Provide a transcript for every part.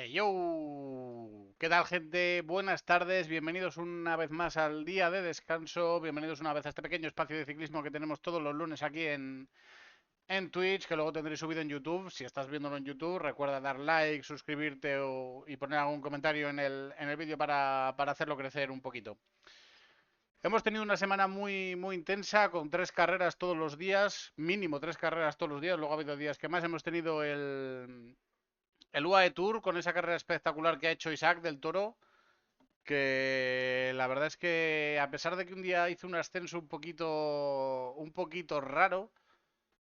Yo, ¿qué tal, gente? Buenas tardes, bienvenidos una vez más al día de descanso, bienvenidos una vez a este pequeño espacio de ciclismo que tenemos todos los lunes aquí en Twitch, que luego tendréis subido en YouTube. Si estás viéndolo en YouTube, recuerda dar like, suscribirte y poner algún comentario en el vídeo para hacerlo crecer un poquito. Hemos tenido una semana muy intensa con 3 carreras todos los días, mínimo 3 carreras todos los días, luego ha habido días que más. Hemos tenido el UAE Tour con esa carrera espectacular que ha hecho Isaac del Toro, que la verdad es que a pesar de que un día hizo un ascenso un poquito raro,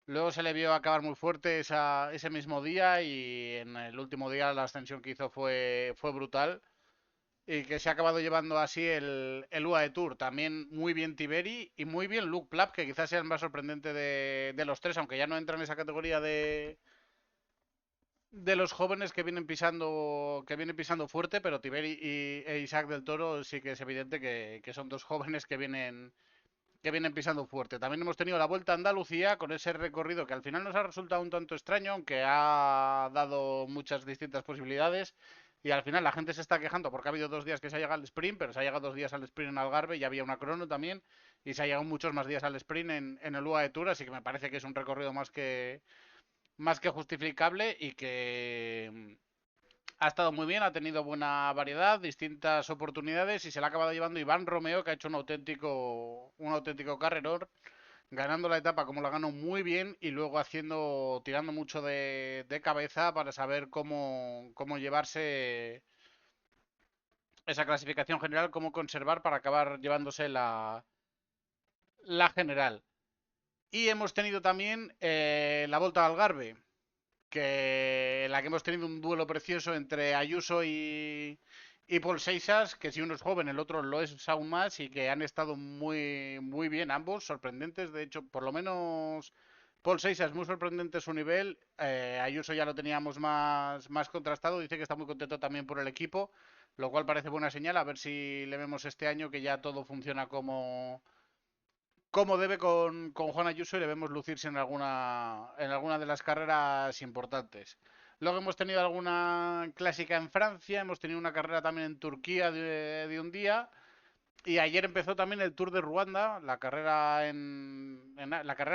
luego se le vio acabar muy fuerte ese mismo día y en el último día la ascensión que hizo fue brutal y que se ha acabado llevando así el UAE Tour. También muy bien Tiberi y muy bien Luke Plapp, que quizás sea el más sorprendente de los tres, aunque ya no entra en esa categoría de los jóvenes que vienen pisando fuerte, pero Tiberi e Isaac del Toro sí que es evidente que son dos jóvenes que vienen pisando fuerte. También hemos tenido la Vuelta a Andalucía con ese recorrido que al final nos ha resultado un tanto extraño, aunque ha dado muchas distintas posibilidades. Y al final la gente se está quejando porque ha habido 2 días que se ha llegado al sprint, pero se ha llegado 2 días al sprint en Algarve y había una crono también. Y se ha llegado muchos más días al sprint en el UAE Tour, así que me parece que es un recorrido más que justificable y que ha estado muy bien, ha tenido buena variedad, distintas oportunidades y se la ha acabado llevando Iván Romeo, que ha hecho un auténtico carrerón, ganando la etapa como la ganó muy bien y luego tirando mucho de cabeza para saber cómo llevarse esa clasificación general, cómo conservar para acabar llevándose la general. Y hemos tenido también la Volta al Algarve, en la que hemos tenido un duelo precioso entre Ayuso y Paul Seixas, que si uno es joven, el otro lo es aún más, y que han estado muy bien ambos, sorprendentes. De hecho, por lo menos Paul Seixas muy sorprendente su nivel. Ayuso ya lo teníamos más contrastado, dice que está muy contento también por el equipo, lo cual parece buena señal. A ver si le vemos este año que ya todo funciona como debe con Juan Ayuso y le vemos lucirse en alguna de las carreras importantes. Luego hemos tenido alguna clásica en Francia, hemos tenido una carrera también en Turquía de un día y ayer empezó también el Tour de Ruanda, la carrera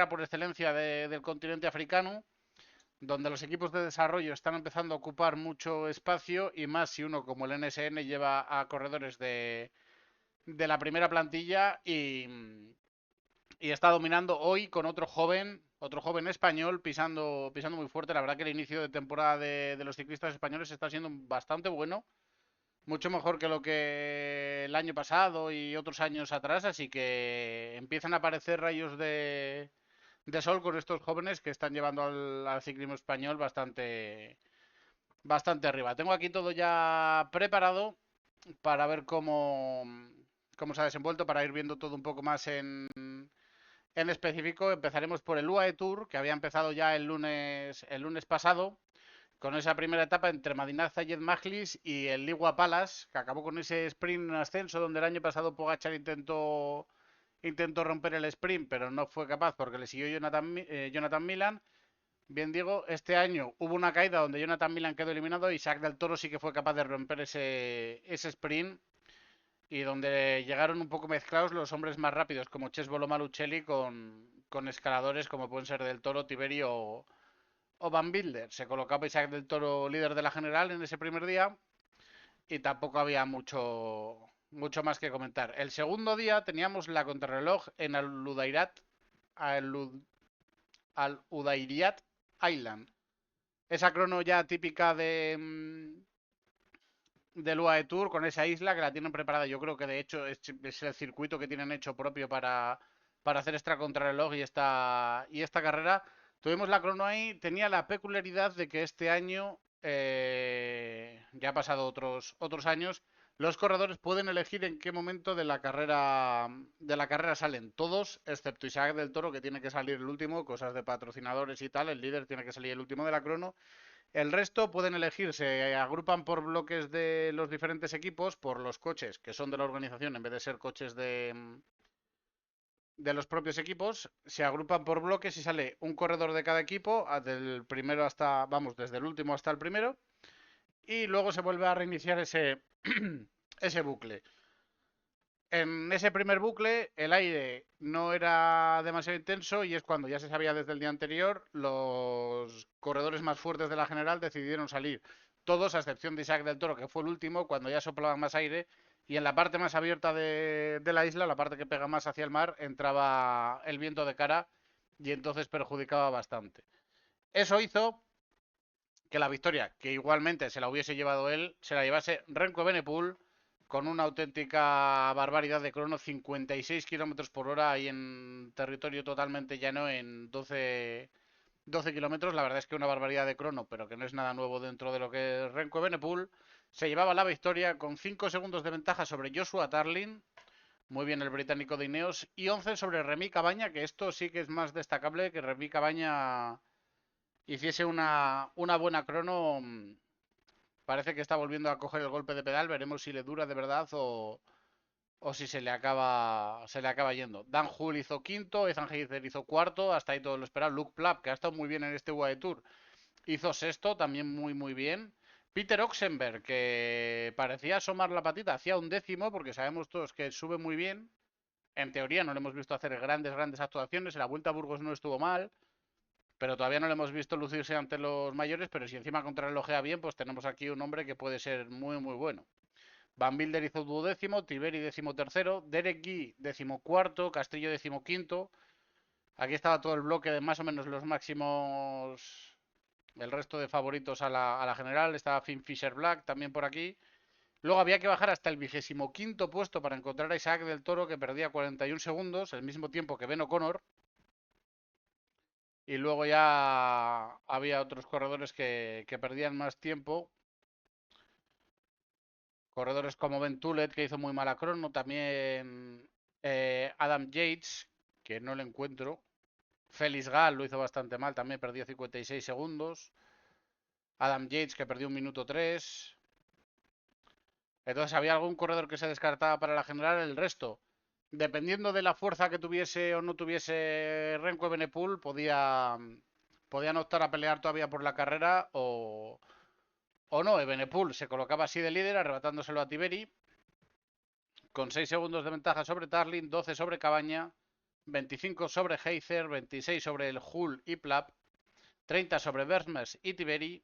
por excelencia del continente africano, donde los equipos de desarrollo están empezando a ocupar mucho espacio y más si uno como el NSN lleva a corredores de la primera plantilla y está dominando hoy con otro joven español pisando muy fuerte. La verdad que el inicio de temporada de los ciclistas españoles está siendo bastante bueno, mucho mejor que lo que el año pasado y otros años atrás, así que empiezan a aparecer rayos de sol con estos jóvenes que están llevando al ciclismo español bastante arriba. Tengo aquí todo ya preparado para ver cómo se ha desenvuelto, para ir viendo todo un poco más en específico. Empezaremos por el UAE Tour, que había empezado ya el lunes pasado, con esa primera etapa entre Madinat Zayed Majlis y el Ligua Palace, que acabó con ese sprint en ascenso, donde el año pasado Pogachar intentó romper el sprint, pero no fue capaz porque le siguió Jonathan Milan. Bien digo, este año hubo una caída donde Jonathan Milan quedó eliminado y Isaac del Toro sí que fue capaz de romper ese sprint y donde llegaron un poco mezclados los hombres más rápidos como Chesbolo Malucelli con escaladores como pueden ser Del Toro, Tiberio o Van Bilder. Se colocaba Isaac Del Toro líder de la general en ese primer día y tampoco había mucho más que comentar. El segundo día teníamos la contrarreloj en Al-Udairiyat Island. Esa crono ya típica del UAE Tour con esa isla que la tienen preparada. Yo creo que de hecho es el circuito que tienen hecho propio para hacer esta contrarreloj y esta carrera. Tuvimos la crono ahí, tenía la peculiaridad de que este año, ya ha pasado otros años, los corredores pueden elegir en qué momento de la carrera salen. Todos, excepto Isaac del Toro, que tiene que salir el último, cosas de patrocinadores y tal. El líder tiene que salir el último de la crono. El resto pueden elegir, se agrupan por bloques de los diferentes equipos, por los coches que son de la organización en vez de ser coches de los propios equipos. Se agrupan por bloques y sale un corredor de cada equipo, del primero hasta, vamos, desde el último hasta el primero. y luego se vuelve a reiniciar ese bucle. En ese primer bucle el aire no era demasiado intenso y es cuando ya se sabía desde el día anterior, los corredores más fuertes de la general decidieron salir. Todos, a excepción de Isaac del Toro, que fue el último, cuando ya soplaban más aire. Y en la parte más abierta de la isla, la parte que pega más hacia el mar, entraba el viento de cara y entonces perjudicaba bastante. Eso hizo que la victoria, que igualmente se la hubiese llevado él, se la llevase Renko Evenepoel con una auténtica barbaridad de crono, 56 kilómetros por hora ahí en territorio totalmente llano en 12 kilómetros. La verdad es que una barbaridad de crono, pero que no es nada nuevo dentro de lo que es Renko Evenepoel. Se llevaba la victoria con 5 segundos de ventaja sobre Joshua Tarlin. Muy bien el británico de Ineos. Y 11 sobre Remy Cabaña, que esto sí que es más destacable que Remy Cabaña hiciese una buena crono. Parece que está volviendo a coger el golpe de pedal. Veremos si le dura de verdad o si se le acaba yendo. Dan Hull hizo quinto, Ethan Heizer hizo cuarto, hasta ahí todo lo esperado. Luke Plapp, que ha estado muy bien en este UAE Tour, hizo sexto, también muy muy bien. Peter Oxenberg, que parecía asomar la patita, hacía un décimo, porque sabemos todos que sube muy bien. En teoría no le hemos visto hacer grandes actuaciones. En la Vuelta a Burgos no estuvo mal, pero todavía no le hemos visto lucirse ante los mayores. Pero si encima contrarrelojea bien, pues tenemos aquí un hombre que puede ser muy muy bueno. Van Bilder hizo duodécimo, Tiberi decimotercero, Derek Guy decimocuarto, Castillo decimoquinto. Aquí estaba todo el bloque de más o menos los máximos, el resto de favoritos a la general. Estaba Finn Fisher Black también por aquí. Luego había que bajar hasta el 25º puesto para encontrar a Isaac del Toro, que perdía 41 segundos, el mismo tiempo que Ben O'Connor. Y luego ya había otros corredores que perdían más tiempo. Corredores como Ben Tulet, que hizo muy mala crono. También Adam Yates, que no le encuentro. Félix Gall lo hizo bastante mal, también perdió 56 segundos. Adam Yates, que perdió 1 minuto 3. Entonces había algún corredor que se descartaba para la general. El resto, dependiendo de la fuerza que tuviese o no tuviese Renko Evenepoel, podían optar a pelear todavía por la carrera o no. Evenepoel se colocaba así de líder, arrebatándoselo a Tiberi, con 6 segundos de ventaja sobre Tarlin, 12 sobre Cabaña, 25 sobre Heizer, 26 sobre el Hull y Plapp, 30 sobre Bermers y Tiberi,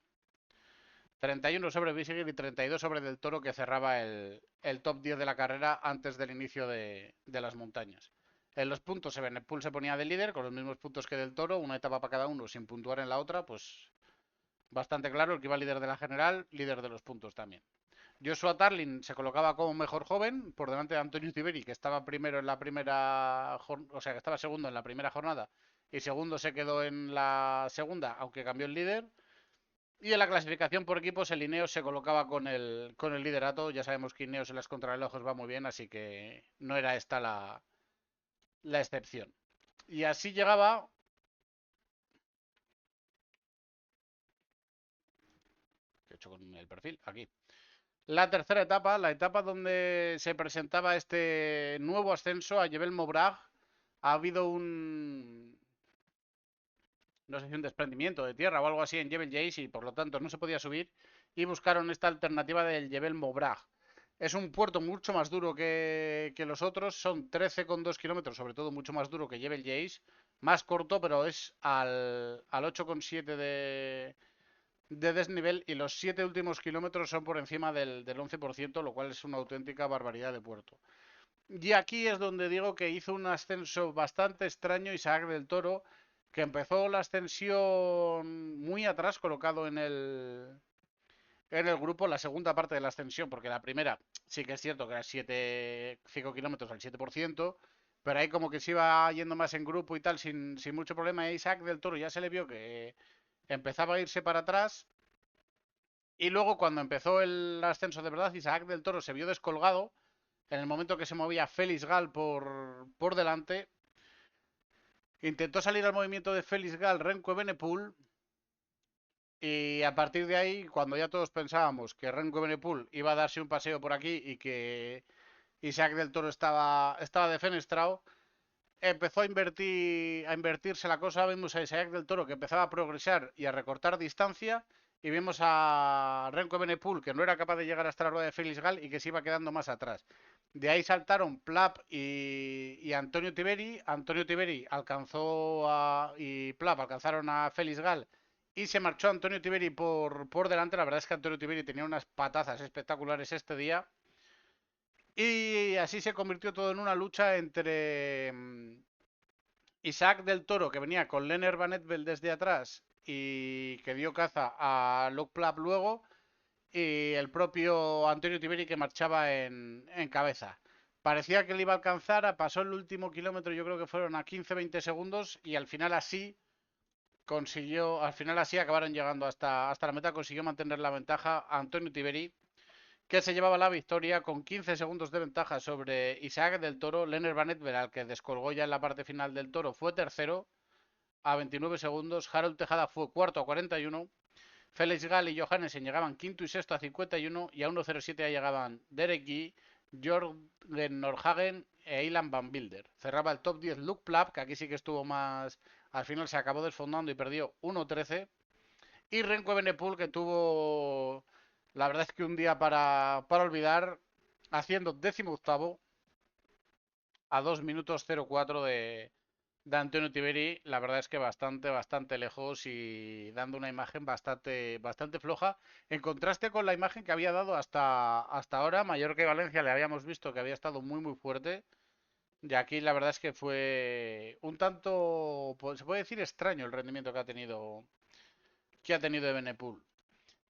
31 sobre Biseguir y 32 sobre Del Toro, que cerraba el top 10 de la carrera antes del inicio de las montañas. En los puntos, Evenepoel se ponía de líder con los mismos puntos que Del Toro, una etapa para cada uno sin puntuar en la otra, pues bastante claro, el que iba líder de la general, líder de los puntos también. Joshua Tarlin se colocaba como mejor joven por delante de Antonio Tiberi, que estaba primero en la primera, o sea, que estaba segundo en la primera jornada y segundo se quedó en la segunda, aunque cambió el líder. Y en la clasificación por equipos, el Ineos se colocaba con el liderato. Ya sabemos que Ineos en las contrarrelojes va muy bien, así que no era esta la excepción. Y así llegaba. ¿Qué he hecho con el perfil? Aquí. La tercera etapa, la etapa donde se presentaba este nuevo ascenso a Jebel Mobrag. Ha habido no sé si un desprendimiento de tierra o algo así en Jebel Jais y por lo tanto no se podía subir y buscaron esta alternativa del Jebel Mobrag. Es un puerto mucho más duro que los otros, son 13,2 kilómetros, sobre todo mucho más duro que Jebel Jais, más corto, pero es al 8,7 de desnivel y los 7 últimos kilómetros son por encima del 11%, lo cual es una auténtica barbaridad de puerto. Y aquí es donde digo que hizo un ascenso bastante extraño Isaac del Toro, que empezó la ascensión muy atrás, colocado en el grupo, la segunda parte de la ascensión, porque la primera sí que es cierto que era 5 kilómetros al 7%, pero ahí como que se iba yendo más en grupo y tal, sin mucho problema. Isaac del Toro ya se le vio que empezaba a irse para atrás. Y luego cuando empezó el ascenso de verdad, Isaac del Toro se vio descolgado en el momento que se movía Félix Gal por delante. Intentó salir al movimiento de Félix Gal, Renko Evenepoel. Y a partir de ahí, cuando ya todos pensábamos que Renko Evenepoel iba a darse un paseo por aquí y que Isaac del Toro estaba defenestrado, empezó a invertirse la cosa. Vimos a Isaac del Toro que empezaba a progresar y a recortar distancia. y vimos a Renko Evenepoel que no era capaz de llegar hasta la rueda de Félix Gal y que se iba quedando más atrás. De ahí saltaron Plap y Antonio Tiberi. Antonio Tiberi y Plap alcanzaron a Félix Gal y se marchó Antonio Tiberi por delante. La verdad es que Antonio Tiberi tenía unas patazas espectaculares este día. Y así se convirtió todo en una lucha entre Isaac del Toro, que venía con Leonard Van Etvel desde atrás y que dio caza a Luke Plap luego, y el propio Antonio Tiberi que marchaba en cabeza. Parecía que le iba a alcanzar, pasó el último kilómetro, yo creo que fueron a 15-20 segundos y al final así acabaron llegando hasta la meta, consiguió mantener la ventaja a Antonio Tiberi, que se llevaba la victoria con 15 segundos de ventaja sobre Isaac del Toro. Leonard Van Etvel, al que descolgó ya en la parte final del Toro, fue tercero a 29 segundos. Harold Tejada fue cuarto a 41. Félix Gall y Johannessen llegaban quinto y sexto a 51 y a 1.07 ya llegaban Derek Guy, Jorgen Norhagen e Ilan Van Wilder. Cerraba el top 10 Luke Plap, que aquí sí que estuvo más... Al final se acabó desfondando y perdió 1.13. Y Renko Evenepoel, que tuvo... La verdad es que un día para olvidar, haciendo 18º a 2 minutos 04 de Antonio Tiberi, la verdad es que bastante lejos y dando una imagen bastante floja, en contraste con la imagen que había dado hasta ahora. Mallorca y Valencia le habíamos visto que había estado muy fuerte, y aquí la verdad es que fue un tanto, pues, se puede decir, extraño el rendimiento que ha tenido Evenepoel.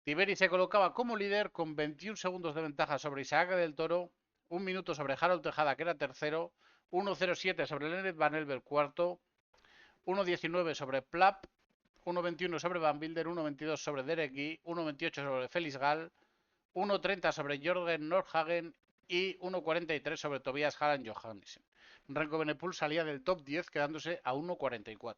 Tiberi se colocaba como líder con 21 segundos de ventaja sobre Isaac del Toro, un minuto sobre Harold Tejada, que era tercero, 1.07 sobre Leonard Van Elber, cuarto, 1.19 sobre Plap, 1.21 sobre Van Wilder, 1.22 sobre Derek Guy, 1.28 sobre Félix Gall, 1.30 sobre Jorgen Nordhagen y 1.43 sobre Tobias Harald Johannessen. Renko Evenepoel salía del top 10 quedándose a 1.44.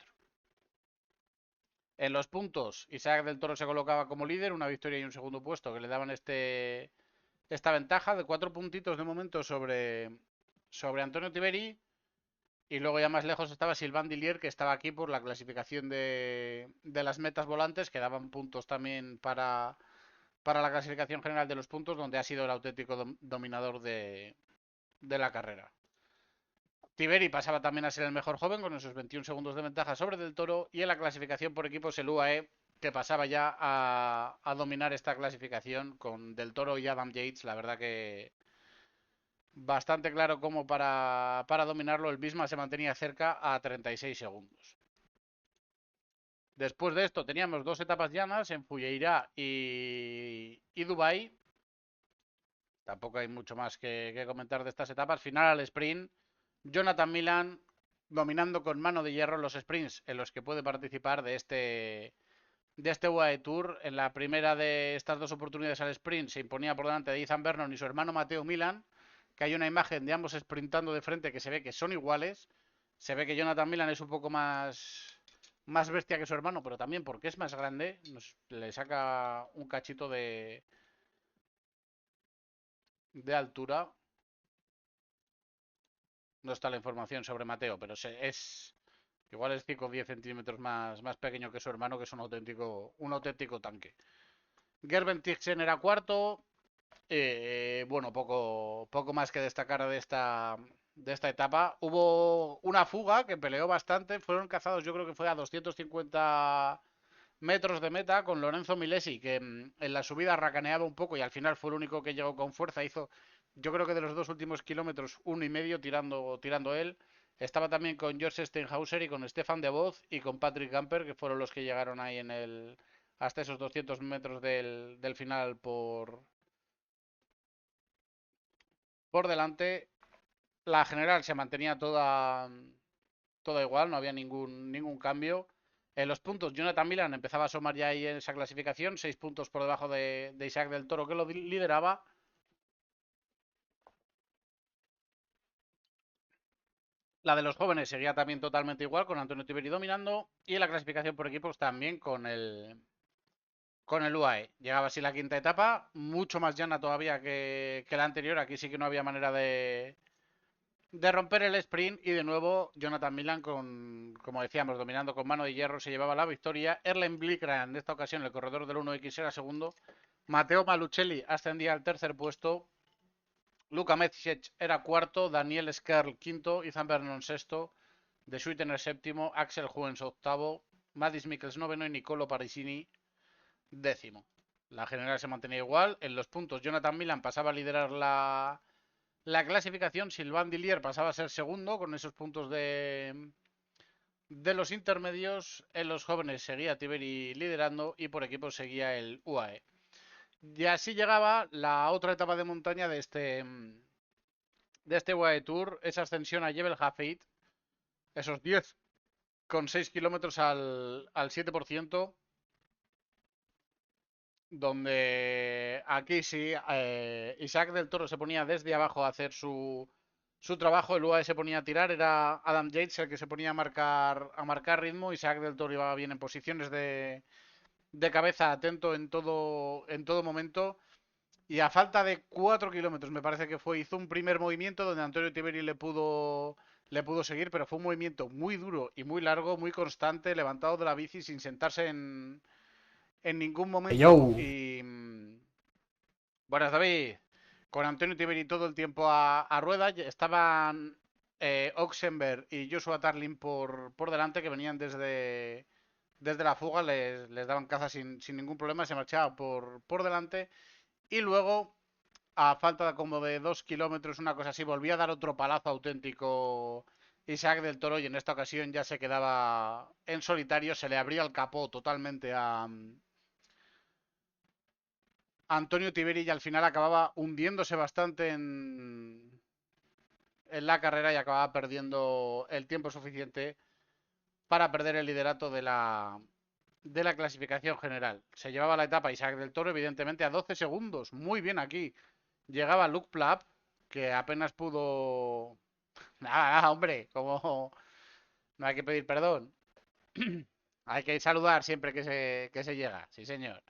En los puntos, Isaac del Toro se colocaba como líder, una victoria y un segundo puesto que le daban esta ventaja de 4 puntitos de momento sobre Antonio Tiberi. Y luego ya más lejos estaba Sylvain Dillier, que estaba aquí por la clasificación de las metas volantes, que daban puntos también para la clasificación general de los puntos, donde ha sido el auténtico dominador de la carrera. Tiberi pasaba también a ser el mejor joven con esos 21 segundos de ventaja sobre Del Toro, y en la clasificación por equipos el UAE, que pasaba ya a dominar esta clasificación con Del Toro y Adam Yates. La verdad que bastante claro como para dominarlo. El Bisma se mantenía cerca a 36 segundos. Después de esto teníamos dos etapas llanas en Fujairah y Dubai. Tampoco hay mucho más que comentar de estas etapas. Final al sprint. Jonathan Milan dominando con mano de hierro los sprints en los que puede participar de este UAE Tour. En la primera de estas dos oportunidades al sprint se imponía por delante de Ethan Vernon y su hermano Mateo Milan, que hay una imagen de ambos sprintando de frente que se ve que son iguales. Se ve que Jonathan Milan es un poco más bestia que su hermano, pero también porque es más grande, le saca un cachito de altura. No está la información sobre Mateo, pero igual es 5 o 10 centímetros más pequeño que su hermano, que es un auténtico tanque. Gerben Tixen era cuarto. Bueno, poco más que destacar de esta etapa. Hubo una fuga que peleó bastante. Fueron cazados, yo creo que fue a 250 metros de meta con Lorenzo Milesi, que en la subida racaneaba un poco y al final fue el único que llegó con fuerza. Hizo, yo creo que de los dos últimos kilómetros, 1,5 tirando él. Estaba también con George Steinhauser y con Stefan de Voz y con Patrick Gamper, que fueron los que llegaron ahí hasta esos 200 metros del final por delante. La general se mantenía toda igual, no había ningún cambio. En los puntos, Jonathan Milan empezaba a asomar ya ahí en esa clasificación, 6 puntos por debajo de Isaac del Toro, que lo lideraba. La de los jóvenes seguía también totalmente igual, con Antonio Tiberi dominando. Y en la clasificación por equipos también con el UAE. Llegaba así la quinta etapa, mucho más llana todavía que la anterior. Aquí sí que no había manera de romper el sprint y de nuevo Jonathan Milan con, como decíamos, dominando con mano de hierro se llevaba la victoria. Erlen Blikra en esta ocasión el corredor del 1X era segundo. Matteo Malucelli ascendía al tercer puesto. Luka Mecic era cuarto, Daniel Skerl quinto, Ethan Vernon sexto, De Suytener séptimo, Axel Juens octavo, Madis Mikkels noveno y Nicolo Parisini décimo. La general se mantenía igual. En los puntos, Jonathan Milan pasaba a liderar la clasificación. Sylvain Dillier pasaba a ser segundo con esos puntos de los intermedios. En los jóvenes seguía Tiberi liderando y por equipo seguía el UAE. Y así llegaba la otra etapa de montaña de este UAE Tour, esa ascensión a Jebel Hafid, esos 10,6 kilómetros al 7%, donde aquí sí, Isaac del Toro se ponía desde abajo a hacer su trabajo, el UAE se ponía a tirar, era Adam Yates el que se ponía a marcar ritmo, Isaac del Toro iba bien en posiciones de cabeza, atento en todo momento, y a falta de 4 kilómetros me parece que fue, hizo un primer movimiento donde Antonio Tiberi le pudo seguir, pero fue un movimiento muy duro y muy largo, muy constante, levantado de la bici sin sentarse en ningún momento. Yo. Y buenas, David. Con Antonio Tiberi todo el tiempo a rueda. Estaban Oxenberg y Joshua Tarlin por delante, que venían desde la fuga. Les daban caza sin ningún problema. Se marchaba por delante. Y luego, a falta como de 2 kilómetros, una cosa así, volvía a dar otro palazo auténtico Isaac del Toro. Y en esta ocasión ya se quedaba en solitario. Se le abría el capó totalmente a Antonio Tiberi, y al final acababa hundiéndose bastante en la carrera y acababa perdiendo el tiempo suficiente para perder el liderato de la clasificación general. Se llevaba la etapa Isaac del Toro, evidentemente, a 12 segundos. Muy bien aquí. Llegaba Luke Plapp, que apenas pudo... Nada, nada, hombre, como no hay que pedir perdón. Hay que saludar siempre que se llega. Sí, señor.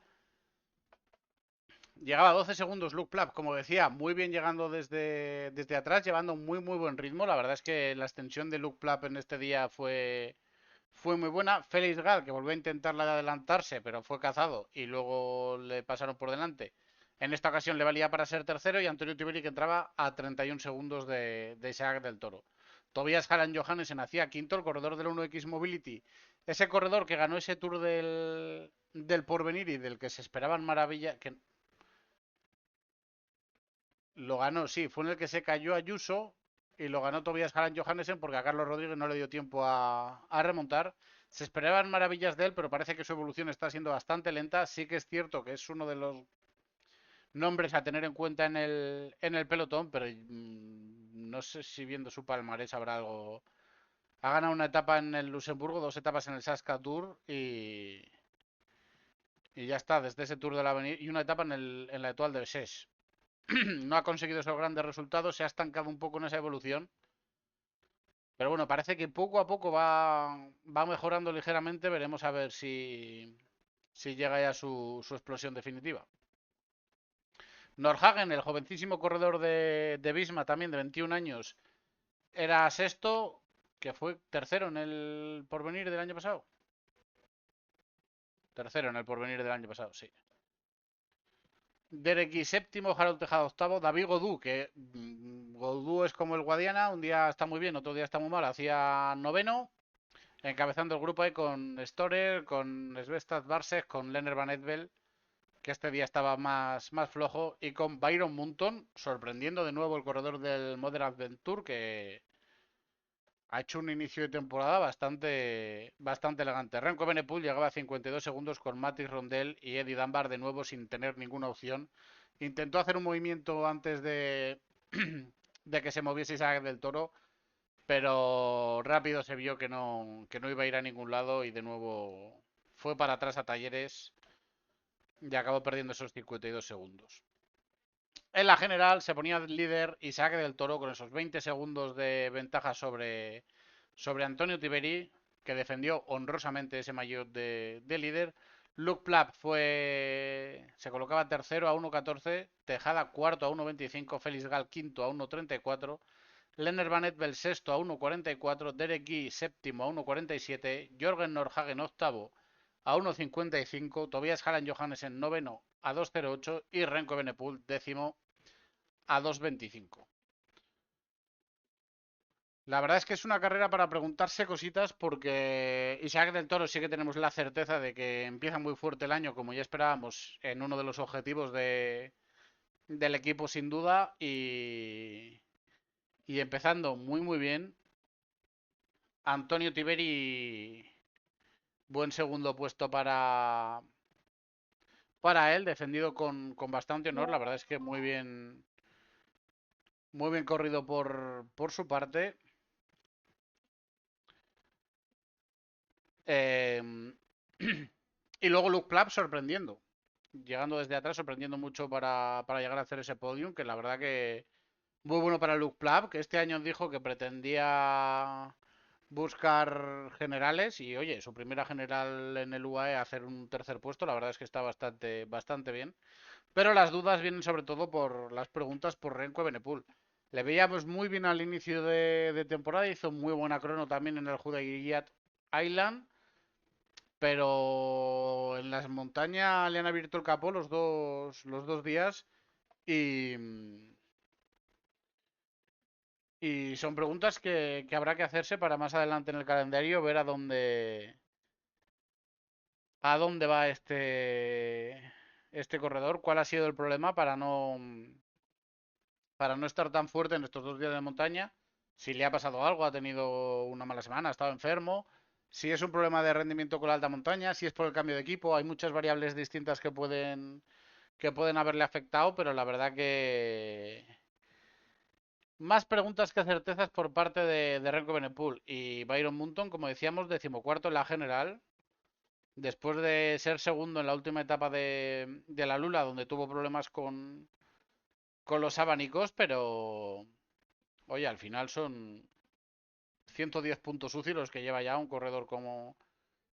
Llegaba a 12 segundos Luke Plapp, como decía, muy bien llegando desde atrás, llevando un muy muy buen ritmo. La verdad es que la extensión de Luke Plapp en este día fue muy buena. Félix Gal, que volvió a intentarla de adelantarse, pero fue cazado y luego le pasaron por delante. En esta ocasión le valía para ser tercero y Antonio Tiberi, que entraba a 31 segundos de Isaac del Toro. Tobias Haran Johannessen hacía quinto, el corredor del 1X Mobility. Ese corredor que ganó ese Tour del Porvenir y del que se esperaban maravillas, que lo ganó, sí, fue en el que se cayó Ayuso y lo ganó Tobias Haran Johannessen porque a Carlos Rodríguez no le dio tiempo a remontar. Se esperaban maravillas de él, pero parece que su evolución está siendo bastante lenta. Sí que es cierto que es uno de los nombres a tener en cuenta en el pelotón, pero no sé si viendo su palmarés habrá algo. Ha ganado una etapa en el Luxemburgo, 2 etapas en el Saska Tour y ya está, desde ese Tour de la Avenida y una etapa en la Etoile de Bessèges. No ha conseguido esos grandes resultados, se ha estancado un poco en esa evolución. Pero bueno, parece que poco a poco va mejorando ligeramente. Veremos a ver si llega ya su explosión definitiva. Norhagen, el jovencísimo corredor de Visma, también de 21 años, era sexto, que fue tercero en el porvenir del año pasado. Tercero en el porvenir del año pasado, sí. Derek y séptimo, Harold Tejada octavo, David Godú, que Godú es como el Guadiana, un día está muy bien, otro día está muy mal, hacía noveno, encabezando el grupo ahí con Storer, con Svestad Barsek, con Lenner Van Edvel, que este día estaba más flojo, y con Byron Munton, sorprendiendo de nuevo el corredor del Modern Adventure, que ha hecho un inicio de temporada bastante elegante. Renko Benepul llegaba a 52 segundos con Matis Rondel y Eddie Dunbar de nuevo sin tener ninguna opción. Intentó hacer un movimiento antes de que se moviese Isaac del Toro, pero rápido se vio que no iba a ir a ningún lado y de nuevo fue para atrás a Talleres y acabó perdiendo esos 52 segundos. En la general se ponía líder Isaac del Toro con esos 20 segundos de ventaja sobre Antonio Tiberi, que defendió honrosamente ese maillot de líder. Luke Plapp se colocaba tercero a 1.14, Tejada cuarto a 1.25, Félix Gal quinto a 1.34, Lennart Van Etvel sexto a 1.44, Derek Guy séptimo a 1.47, Jorgen Nordhagen octavo a 1.55, Tobias Hallan Johannessen noveno a 2.08 y Renko Evenepoel décimo a 2.25. La verdad es que es una carrera para preguntarse cositas porque Isaac del Toro sí que tenemos la certeza de que empieza muy fuerte el año, como ya esperábamos, en uno de los objetivos del equipo sin duda y empezando muy bien. Antonio Tiberi, buen segundo puesto para él, defendido con bastante honor. La verdad es que muy bien corrido por su parte. Eh, y luego Luke Plapp sorprendiendo. Llegando desde atrás, sorprendiendo mucho para llegar a hacer ese podium, que la verdad que muy bueno para Luke Plapp, que este año dijo que pretendía buscar generales y oye, su primera general en el UAE hacer un tercer puesto, la verdad es que está bastante bien. Pero las dudas vienen sobre todo por las preguntas por Renko Evenepoel. Le veíamos muy bien al inicio de temporada, hizo muy buena crono también en el Hudaybiya Island, pero en las montañas le han abierto el capó los dos días y, y son preguntas que habrá que hacerse para más adelante en el calendario ver a dónde va este corredor, cuál ha sido el problema para no estar tan fuerte en estos dos días de montaña. Si le ha pasado algo, ha tenido una mala semana, ha estado enfermo. Si es un problema de rendimiento con la alta montaña, si es por el cambio de equipo, hay muchas variables distintas que pueden haberle afectado, pero la verdad que más preguntas que certezas por parte de Renko Benepool y Byron Munton, como decíamos, decimocuarto en la general, después de ser segundo en la última etapa de la Lula, donde tuvo problemas con los abanicos, pero oye, al final son 110 puntos UCI los que lleva ya un corredor como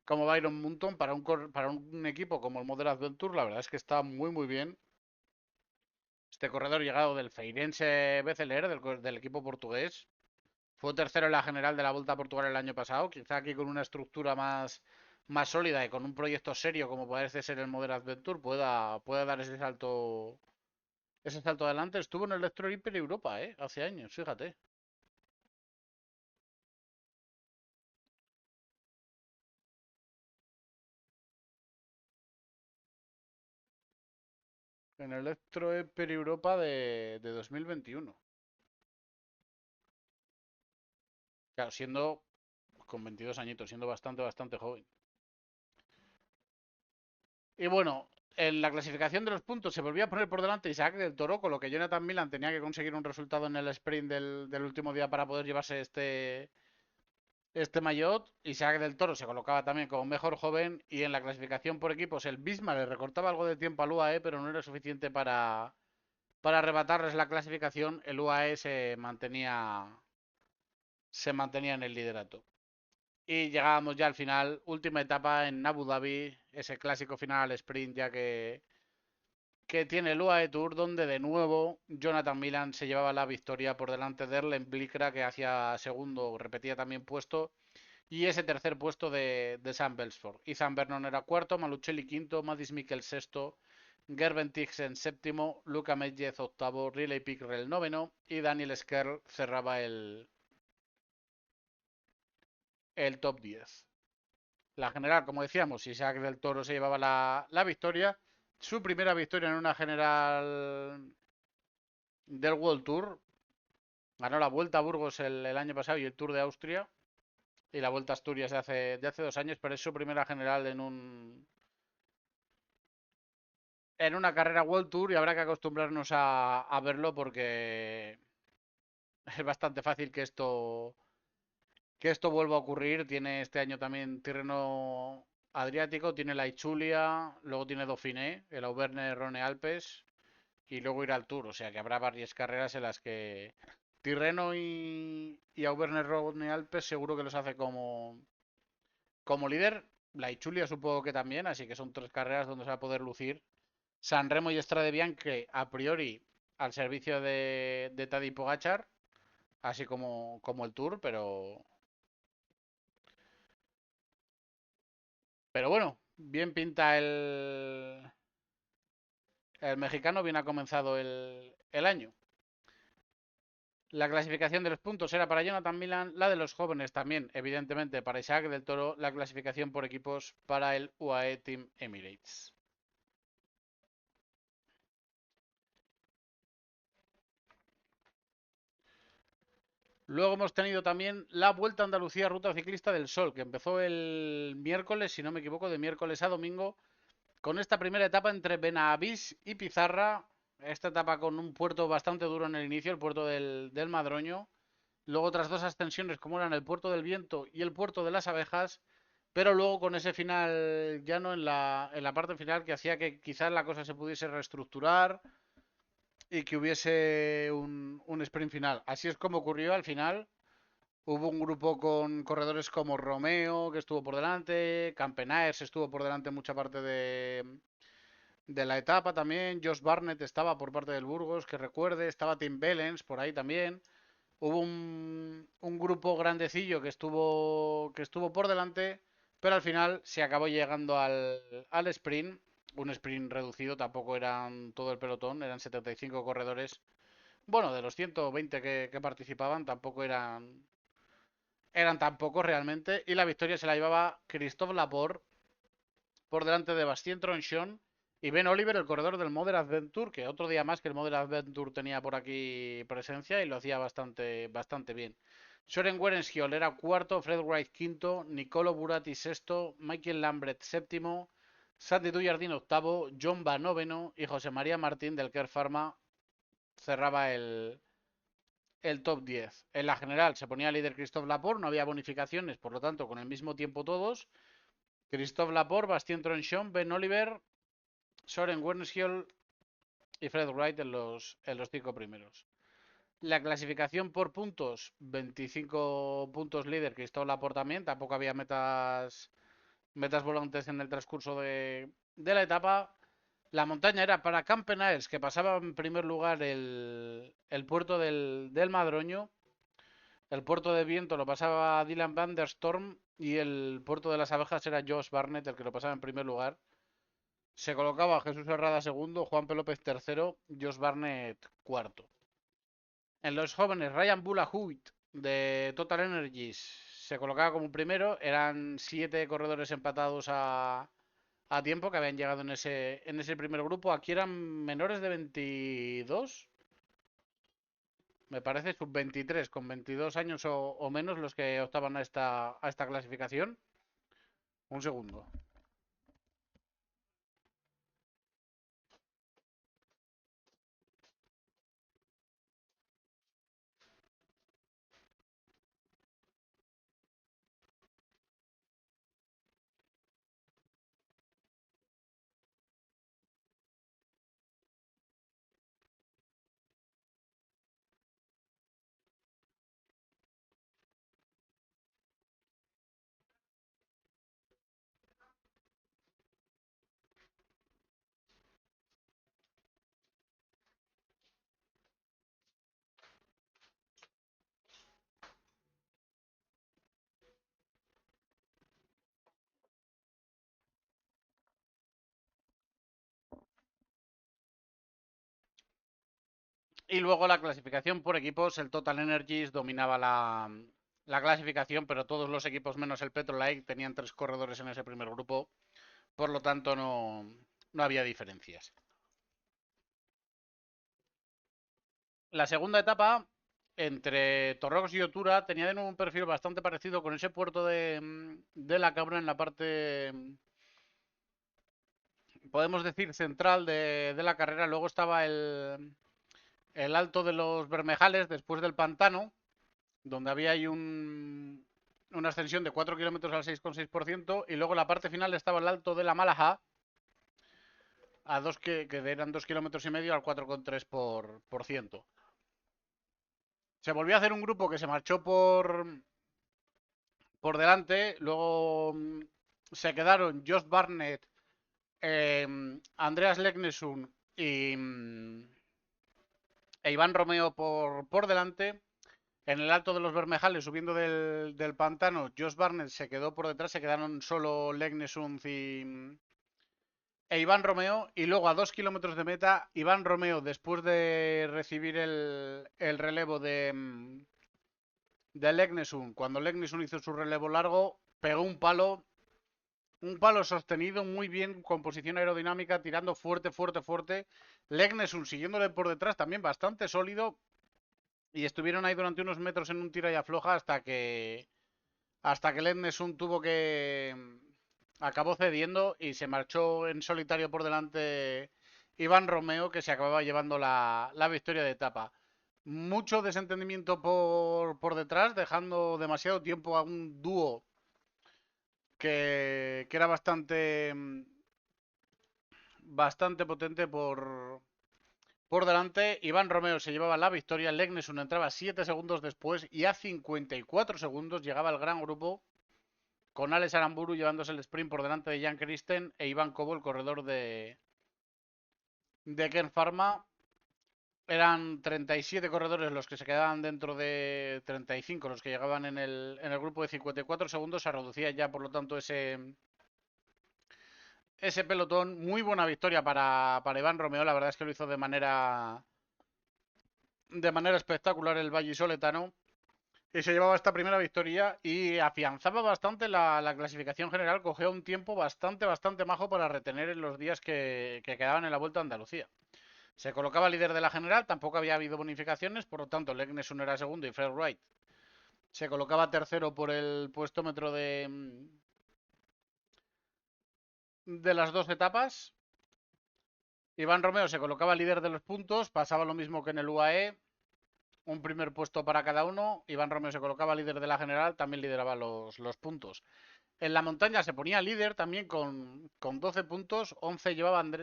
Byron Munton para un equipo como el Model Adventure. La verdad es que está muy bien. Este corredor llegado del Feirense Beceler, del equipo portugués. Fue tercero en la general de la Volta a Portugal el año pasado. Quizá aquí con una estructura más sólida y con un proyecto serio como parece ser el Model Adventure pueda dar ese salto adelante. Estuvo en el Electro Hyper Europa, hace años, fíjate. En el Electro Hyper Europa de 2021. Claro, siendo con 22 añitos, siendo bastante joven. Y bueno, en la clasificación de los puntos se volvía a poner por delante Isaac del Toro, con lo que Jonathan Milan tenía que conseguir un resultado en el sprint del último día para poder llevarse este maillot. Isaac del Toro se colocaba también como mejor joven y en la clasificación por equipos el Bisma le recortaba algo de tiempo al UAE, pero no era suficiente para arrebatarles la clasificación. El UAE se mantenía en el liderato. Y llegábamos ya al final, última etapa en Abu Dhabi, ese clásico final al sprint ya que tiene el UAE Tour, donde de nuevo Jonathan Milan se llevaba la victoria por delante de Erlen Blikra, que hacía segundo, repetía también puesto, y ese tercer puesto de Sam Belsford. Ethan Vernon era cuarto, Malucelli quinto, Madis Mikkel sexto, Gerben Tixen séptimo, Luca Medjez octavo, Riley Pickrell noveno y Daniel Skerl cerraba el top 10. La general, como decíamos, Isaac del Toro se llevaba la victoria. Su primera victoria en una general del World Tour. Ganó la Vuelta a Burgos el año pasado y el Tour de Austria. Y la Vuelta a Asturias de hace 2 años, pero es su primera general en una carrera World Tour y habrá que acostumbrarnos a verlo porque es bastante fácil que esto vuelva a ocurrir. Tiene este año también Tirreno Adriático, tiene la Ichulia, luego tiene Dauphiné, el Auvergne Rhone Alpes y luego ir al Tour. O sea que habrá varias carreras en las que Tirreno y Auvergne Rhone Alpes seguro que los hace como líder. La Ichulia supongo que también, así que son tres carreras donde se va a poder lucir San Remo y Strade Bianche a priori al servicio de Tadej Pogačar, así como el Tour, pero bueno, bien pinta el mexicano, bien ha comenzado el año. La clasificación de los puntos era para Jonathan Milan, la de los jóvenes también, evidentemente para Isaac del Toro, la clasificación por equipos para el UAE Team Emirates. Luego hemos tenido también la Vuelta a Andalucía Ruta Ciclista del Sol, que empezó el miércoles, si no me equivoco, de miércoles a domingo, con esta primera etapa entre Benavís y Pizarra. Esta etapa con un puerto bastante duro en el inicio, el puerto del Madroño. Luego otras dos ascensiones como eran el puerto del Viento y el puerto de las Abejas. Pero luego con ese final llano en la parte final que hacía que quizás la cosa se pudiese reestructurar y que hubiese un sprint final. Así es como ocurrió al final. Hubo un grupo con corredores como Romeo, que estuvo por delante, Campenaers estuvo por delante en mucha parte de la etapa también, Josh Barnett estaba por parte del Burgos, que recuerde, estaba Tim Bellens por ahí también. Hubo un grupo grandecillo que estuvo por delante, pero al final se acabó llegando al sprint, un sprint reducido, tampoco eran todo el pelotón, eran 75 corredores. Bueno, de los 120 que participaban, tampoco eran tan pocos realmente, y la victoria se la llevaba Christophe Laporte por delante de Bastien Tronchon y Ben Oliver, el corredor del Modern Adventure, que otro día más que el Modern Adventure tenía por aquí presencia y lo hacía bastante bien. Soren Werenskiol era cuarto, Fred Wright quinto, Nicolo Burati sexto, Michael Lambret séptimo, Sandy Duyardin octavo, John Va noveno y José María Martín del Care Pharma cerraba el top 10. En la general se ponía líder Christophe Laporte, no había bonificaciones, por lo tanto con el mismo tiempo todos. Christophe Laporte, Bastien Tronchon, Ben Oliver, Soren Wernskiol y Fred Wright en los 5 primeros. La clasificación por puntos, 25 puntos líder, Cristóbal Laporte también, tampoco había metas volantes en el transcurso de la etapa. La montaña era para Campenaers, que pasaba en primer lugar el puerto del Madroño. El puerto de Viento lo pasaba Dylan Van der Storm y el puerto de las Abejas era Josh Barnett el que lo pasaba en primer lugar. Se colocaba Jesús Herrada segundo, Juan P. López tercero, Josh Barnett cuarto. En los jóvenes, Ryan Bula-Huit de Total Energies se colocaba como primero. Eran 7 corredores empatados a tiempo que habían llegado en ese primer grupo. Aquí eran menores de 22, me parece sub-23, con 22 años o menos los que optaban a esta clasificación. Un segundo. Y luego la clasificación por equipos, el Total Energies dominaba la clasificación, pero todos los equipos menos el Petrolite tenían 3 corredores en ese primer grupo, por lo tanto no había diferencias. La segunda etapa, entre Torrox y Otura, tenía de nuevo un perfil bastante parecido con ese puerto de la Cabra en la parte, podemos decir, central de la carrera. Luego estaba el Alto de los Bermejales, después del pantano, donde había ahí una ascensión de 4 kilómetros al 6,6%, y luego en la parte final estaba el Alto de la Malaja, que eran 2,5 kilómetros al 4,3%. Se volvió a hacer un grupo que se marchó por delante, luego se quedaron Josh Barnett, Andreas Legnesun e Iván Romeo por delante. En el alto de los Bermejales, subiendo del pantano, Josh Barnett se quedó por detrás, se quedaron solo Legne Sunz e Iván Romeo. Y luego a 2 kilómetros de meta, Iván Romeo, después de recibir el relevo de Legnesun, cuando Legnesun hizo su relevo largo, pegó un palo sostenido muy bien, con posición aerodinámica, tirando fuerte, fuerte, fuerte. Legnesun siguiéndole por detrás, también bastante sólido. Y estuvieron ahí durante unos metros en un tira y afloja hasta que Legnesun tuvo que acabó cediendo y se marchó en solitario por delante Iván Romeo, que se acababa llevando la victoria de etapa. Mucho desentendimiento por detrás, dejando demasiado tiempo a un dúo que era bastante potente por delante. Iván Romeo se llevaba la victoria, Legnesun entraba 7 segundos después y a 54 segundos llegaba el gran grupo con Alex Aramburu llevándose el sprint por delante de Jan Christen e Iván Cobo, el corredor de Ken Pharma. Eran 37 corredores los que se quedaban dentro de 35, los que llegaban en el grupo de 54 segundos. Se reducía ya, por lo tanto, ese pelotón. Muy buena victoria para Iván Romeo. La verdad es que lo hizo de manera espectacular el vallisoletano. Y se llevaba esta primera victoria y afianzaba bastante la clasificación general. Cogió un tiempo bastante, bastante majo para retener en los días que quedaban en la Vuelta a Andalucía. Se colocaba líder de la general, tampoco había habido bonificaciones, por lo tanto Legnesun era segundo y Fred Wright se colocaba tercero por el puestómetro de las dos etapas. Iván Romeo se colocaba líder de los puntos, pasaba lo mismo que en el UAE, un primer puesto para cada uno. Iván Romeo se colocaba líder de la general, también lideraba los puntos. En la montaña se ponía líder también con 12 puntos, 11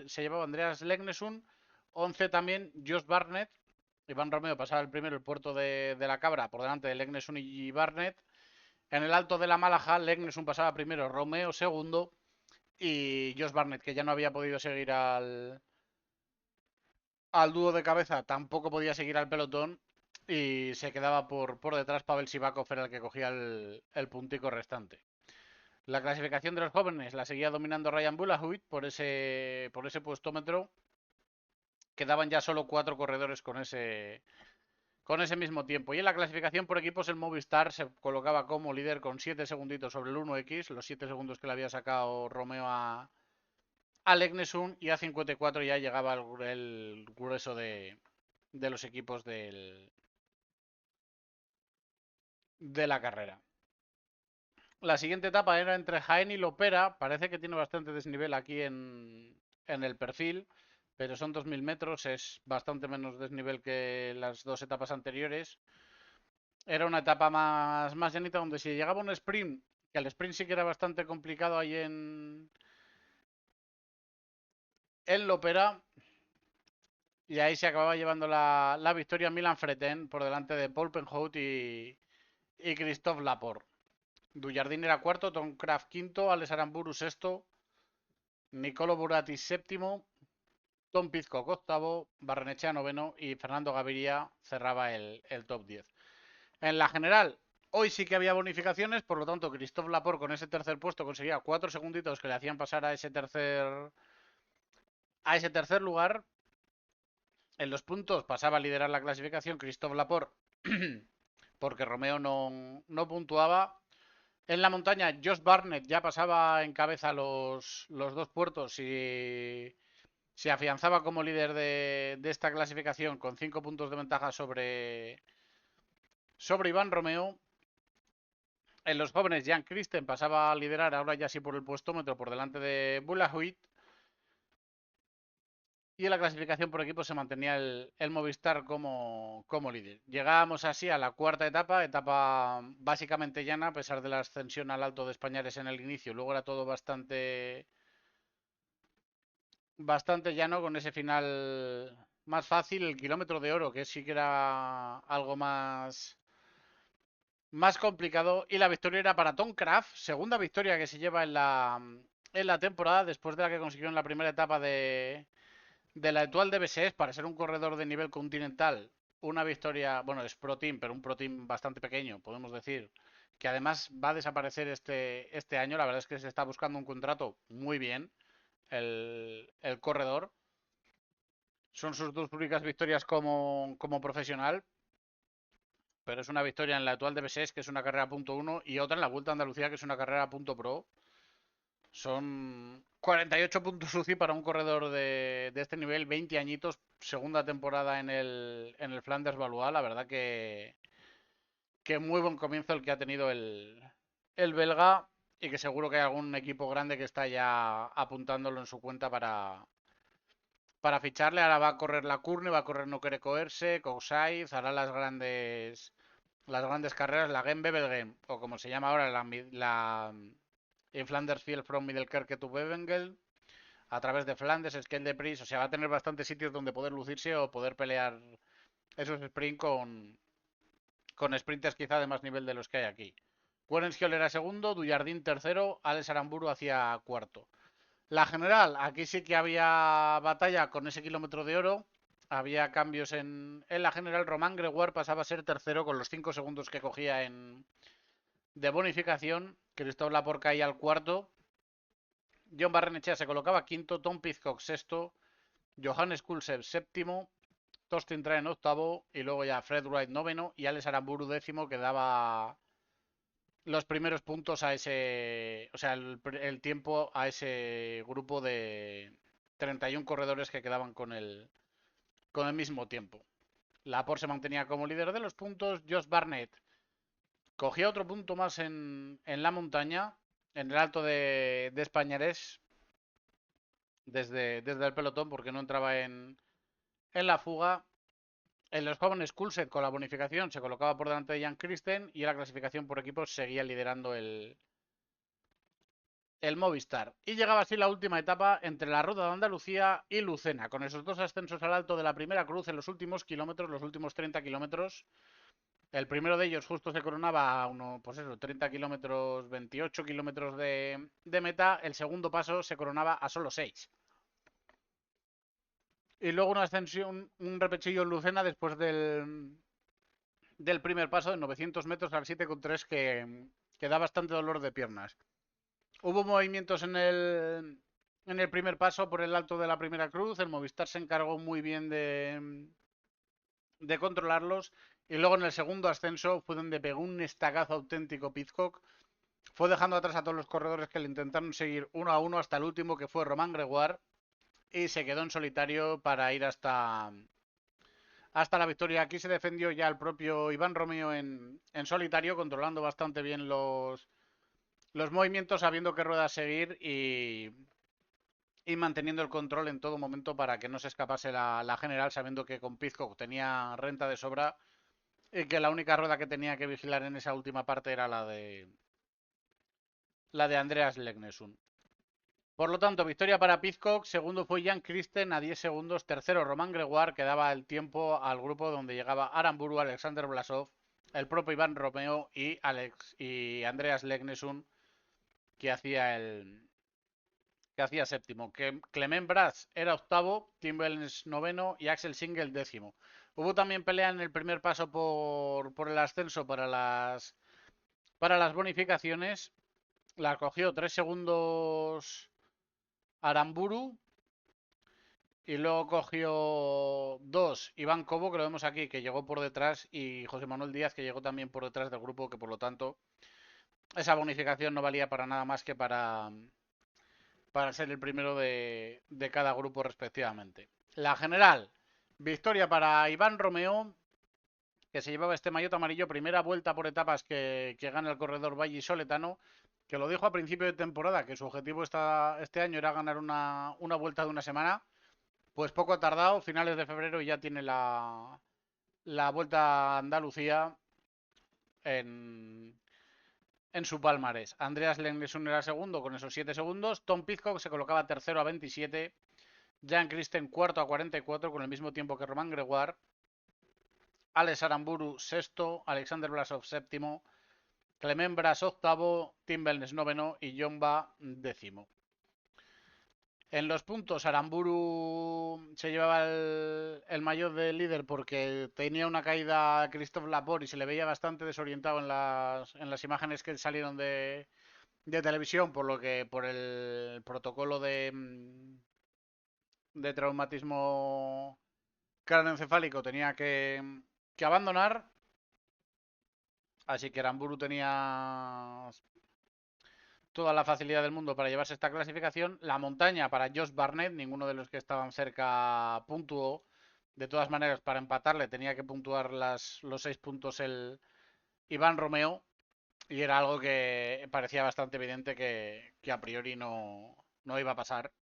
se llevaba Andreas Legnesun, 11 también Josh Barnett. Iván Romeo pasaba el primero el puerto de la Cabra por delante de Legnesun y Barnett. En el alto de la Málaja, Legnesun pasaba primero, Romeo segundo y Josh Barnett, que ya no había podido seguir al dúo de cabeza, tampoco podía seguir al pelotón y se quedaba por detrás. Pavel Sivakov era el que cogía el puntico restante. La clasificación de los jóvenes la seguía dominando Ryan Bulahuit por ese puestómetro. Quedaban ya solo 4 corredores con ese mismo tiempo. Y en la clasificación por equipos, el Movistar se colocaba como líder con 7 segunditos sobre el 1X, los 7 segundos que le había sacado Romeo a Legnesun, y a 54 ya llegaba el grueso de los equipos de la carrera. La siguiente etapa era entre Jaén y Lopera. Parece que tiene bastante desnivel aquí en el perfil, pero son 2000 metros, es bastante menos desnivel que las dos etapas anteriores. Era una etapa más llanita donde si llegaba un sprint, que el sprint sí que era bastante complicado ahí en Lopera, y ahí se acababa llevando la victoria Milan Freten por delante de Paul Penhout y Christophe Laporte. Dujardin era cuarto, Tom Kraft quinto, Alex Aramburu sexto, Nicolo Burati séptimo, Tom Pizcock octavo, Barrenechea noveno y Fernando Gaviria cerraba el top 10. En la general, hoy sí que había bonificaciones, por lo tanto, Christophe Laporte con ese tercer puesto conseguía 4 segunditos que le hacían pasar a ese tercer lugar. En los puntos pasaba a liderar la clasificación Christophe Laporte porque Romeo no puntuaba. En la montaña, Josh Barnett ya pasaba en cabeza los dos puertos y se afianzaba como líder de esta clasificación con 5 puntos de ventaja sobre Iván Romeo. En los jóvenes, Jan Christen pasaba a liderar ahora ya sí por el puestómetro por delante de Bulahuit. Y en la clasificación por equipo se mantenía el Movistar como líder. Llegábamos así a la cuarta etapa básicamente llana, a pesar de la ascensión al Alto de Españares en el inicio. Luego era todo bastante llano, con ese final más fácil, el kilómetro de oro, que sí que era algo más complicado. Y la victoria era para Tom Kraft, segunda victoria que se lleva en la temporada, después de la que consiguió en la primera etapa de la Etoile de Bessés. Para ser un corredor de nivel continental, una victoria, bueno, es Pro Team, pero un Pro Team bastante pequeño, podemos decir, que además va a desaparecer este año. La verdad es que se está buscando un contrato muy bien, el corredor. Son sus dos únicas victorias como profesional, pero es una victoria en la actual DB6, que es una carrera punto .1, y otra en la Vuelta a Andalucía, que es una carrera punto .pro. Son 48 puntos UCI para un corredor de este nivel, 20 añitos, segunda temporada en el Flanders Valois. La verdad que muy buen comienzo el que ha tenido el belga, y que seguro que hay algún equipo grande que está ya apuntándolo en su cuenta para ficharle. Ahora va a correr la Curne, va a correr No Quiere Coerse, Cousaiz, hará las grandes carreras, la Game Bebelgem, o como se llama ahora, la en Flanders Field from Middelkerke to Bevengel, a través de Flandes, Esquel de Pris. O sea, va a tener bastantes sitios donde poder lucirse o poder pelear esos sprints con sprinters quizá de más nivel de los que hay aquí. Werenskiol era segundo, Dujardin tercero, Alex Aramburu hacia cuarto. La general, aquí sí que había batalla con ese kilómetro de oro. Había cambios en la general. Román Gregoire pasaba a ser tercero con los 5 segundos que cogía de bonificación. Christophe Laporte caía al cuarto. John Barrenechea se colocaba quinto. Tom Pidcock sexto. Johannes Kulsev séptimo. Torsten Traen octavo. Y luego ya Fred Wright noveno. Y Alex Aramburu décimo, que daba los primeros puntos a ese. O sea, el tiempo a ese grupo de 31 corredores que quedaban con el mismo tiempo. Laporte se mantenía como líder de los puntos. Josh Barnett cogía otro punto más en la montaña, en el alto de Españarés, desde el pelotón, porque no entraba en la fuga. En los jóvenes, Kulset con la bonificación se colocaba por delante de Jan Christen, y en la clasificación por equipos seguía liderando el Movistar. Y llegaba así la última etapa entre la Ruta de Andalucía y Lucena, con esos dos ascensos al alto de la primera cruz en los últimos kilómetros, los últimos 30 kilómetros. El primero de ellos justo se coronaba a pues eso, 30 kilómetros, 28 kilómetros de meta. El segundo paso se coronaba a solo 6. Y luego una ascensión, un repechillo en Lucena después del primer paso de 900 metros al 7,3, que da bastante dolor de piernas. Hubo movimientos en el primer paso por el alto de la primera cruz. El Movistar se encargó muy bien de controlarlos. Y luego en el segundo ascenso fue donde pegó un estacazo auténtico Pidcock. Fue dejando atrás a todos los corredores que le intentaron seguir uno a uno hasta el último, que fue Román Gregoire. Y se quedó en solitario para ir hasta la victoria. Aquí se defendió ya el propio Iván Romeo en solitario, controlando bastante bien los movimientos, sabiendo qué ruedas seguir y manteniendo el control en todo momento para que no se escapase la general, sabiendo que con Pidcock tenía renta de sobra y que la única rueda que tenía que vigilar en esa última parte era la de Andreas Legnesun. Por lo tanto, victoria para Pidcock. Segundo fue Jan Christen a 10 segundos. Tercero, Román Gregoire, que daba el tiempo al grupo donde llegaba Aramburu, Alexander Blasov, el propio Iván Romeo y Andreas Legnesun, que hacía séptimo. Clement Brass era octavo, Tim Wellens noveno y Axel Singel décimo. Hubo también pelea en el primer paso por el ascenso para las bonificaciones. La cogió 3 segundos Aramburu. Y luego cogió 2 Iván Cobo, que lo vemos aquí, que llegó por detrás, y José Manuel Díaz, que llegó también por detrás del grupo, que por lo tanto esa bonificación no valía para nada más que para ser el primero de cada grupo respectivamente. La general, victoria para Iván Romeo, que se llevaba este maillot amarillo, primera vuelta por etapas que gana el corredor Valle Soletano, que lo dijo a principio de temporada, que su objetivo este año era ganar una vuelta de una semana. Pues poco ha tardado, finales de febrero, y ya tiene la Vuelta a Andalucía en su palmarés. Andreas Lenglesun era segundo con esos 7 segundos. Tom Pidcock se colocaba tercero a 27. Jan Christen cuarto a 44 con el mismo tiempo que Román Gregoire. Alex Aramburu sexto. Alexander Blasov séptimo. Clement Bras octavo. Tim Wellens noveno y Jomba décimo. En los puntos, Aramburu se llevaba el maillot de líder porque tenía una caída Christophe Laporte y se le veía bastante desorientado en las imágenes que salieron de televisión, por lo que por el protocolo de traumatismo cráneoencefálico tenía que abandonar. Así que Aramburu tenía toda la facilidad del mundo para llevarse esta clasificación. La montaña para Josh Barnett, ninguno de los que estaban cerca puntuó. De todas maneras, para empatarle tenía que puntuar los 6 puntos el Iván Romeo. Y era algo que parecía bastante evidente que a priori no iba a pasar.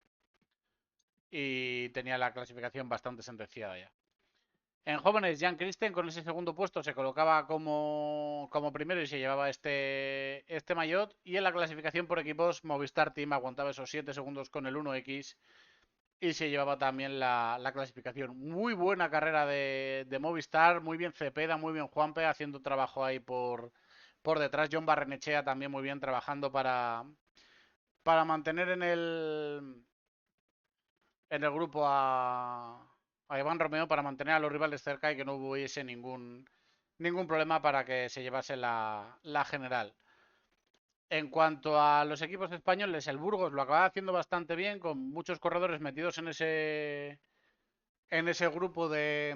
Y tenía la clasificación bastante sentenciada ya. En jóvenes, Jan Christen con ese segundo puesto se colocaba como primero y se llevaba este maillot. Y en la clasificación por equipos, Movistar Team aguantaba esos 7 segundos con el 1X y se llevaba también la clasificación. Muy buena carrera de Movistar, muy bien Cepeda, muy bien Juanpe, haciendo trabajo ahí por detrás. John Barrenechea también muy bien trabajando para mantener en el grupo a Iván Romeo, para mantener a los rivales cerca y que no hubiese ningún problema para que se llevase la general. En cuanto a los equipos españoles, el Burgos lo acaba haciendo bastante bien, con muchos corredores metidos en ese grupo de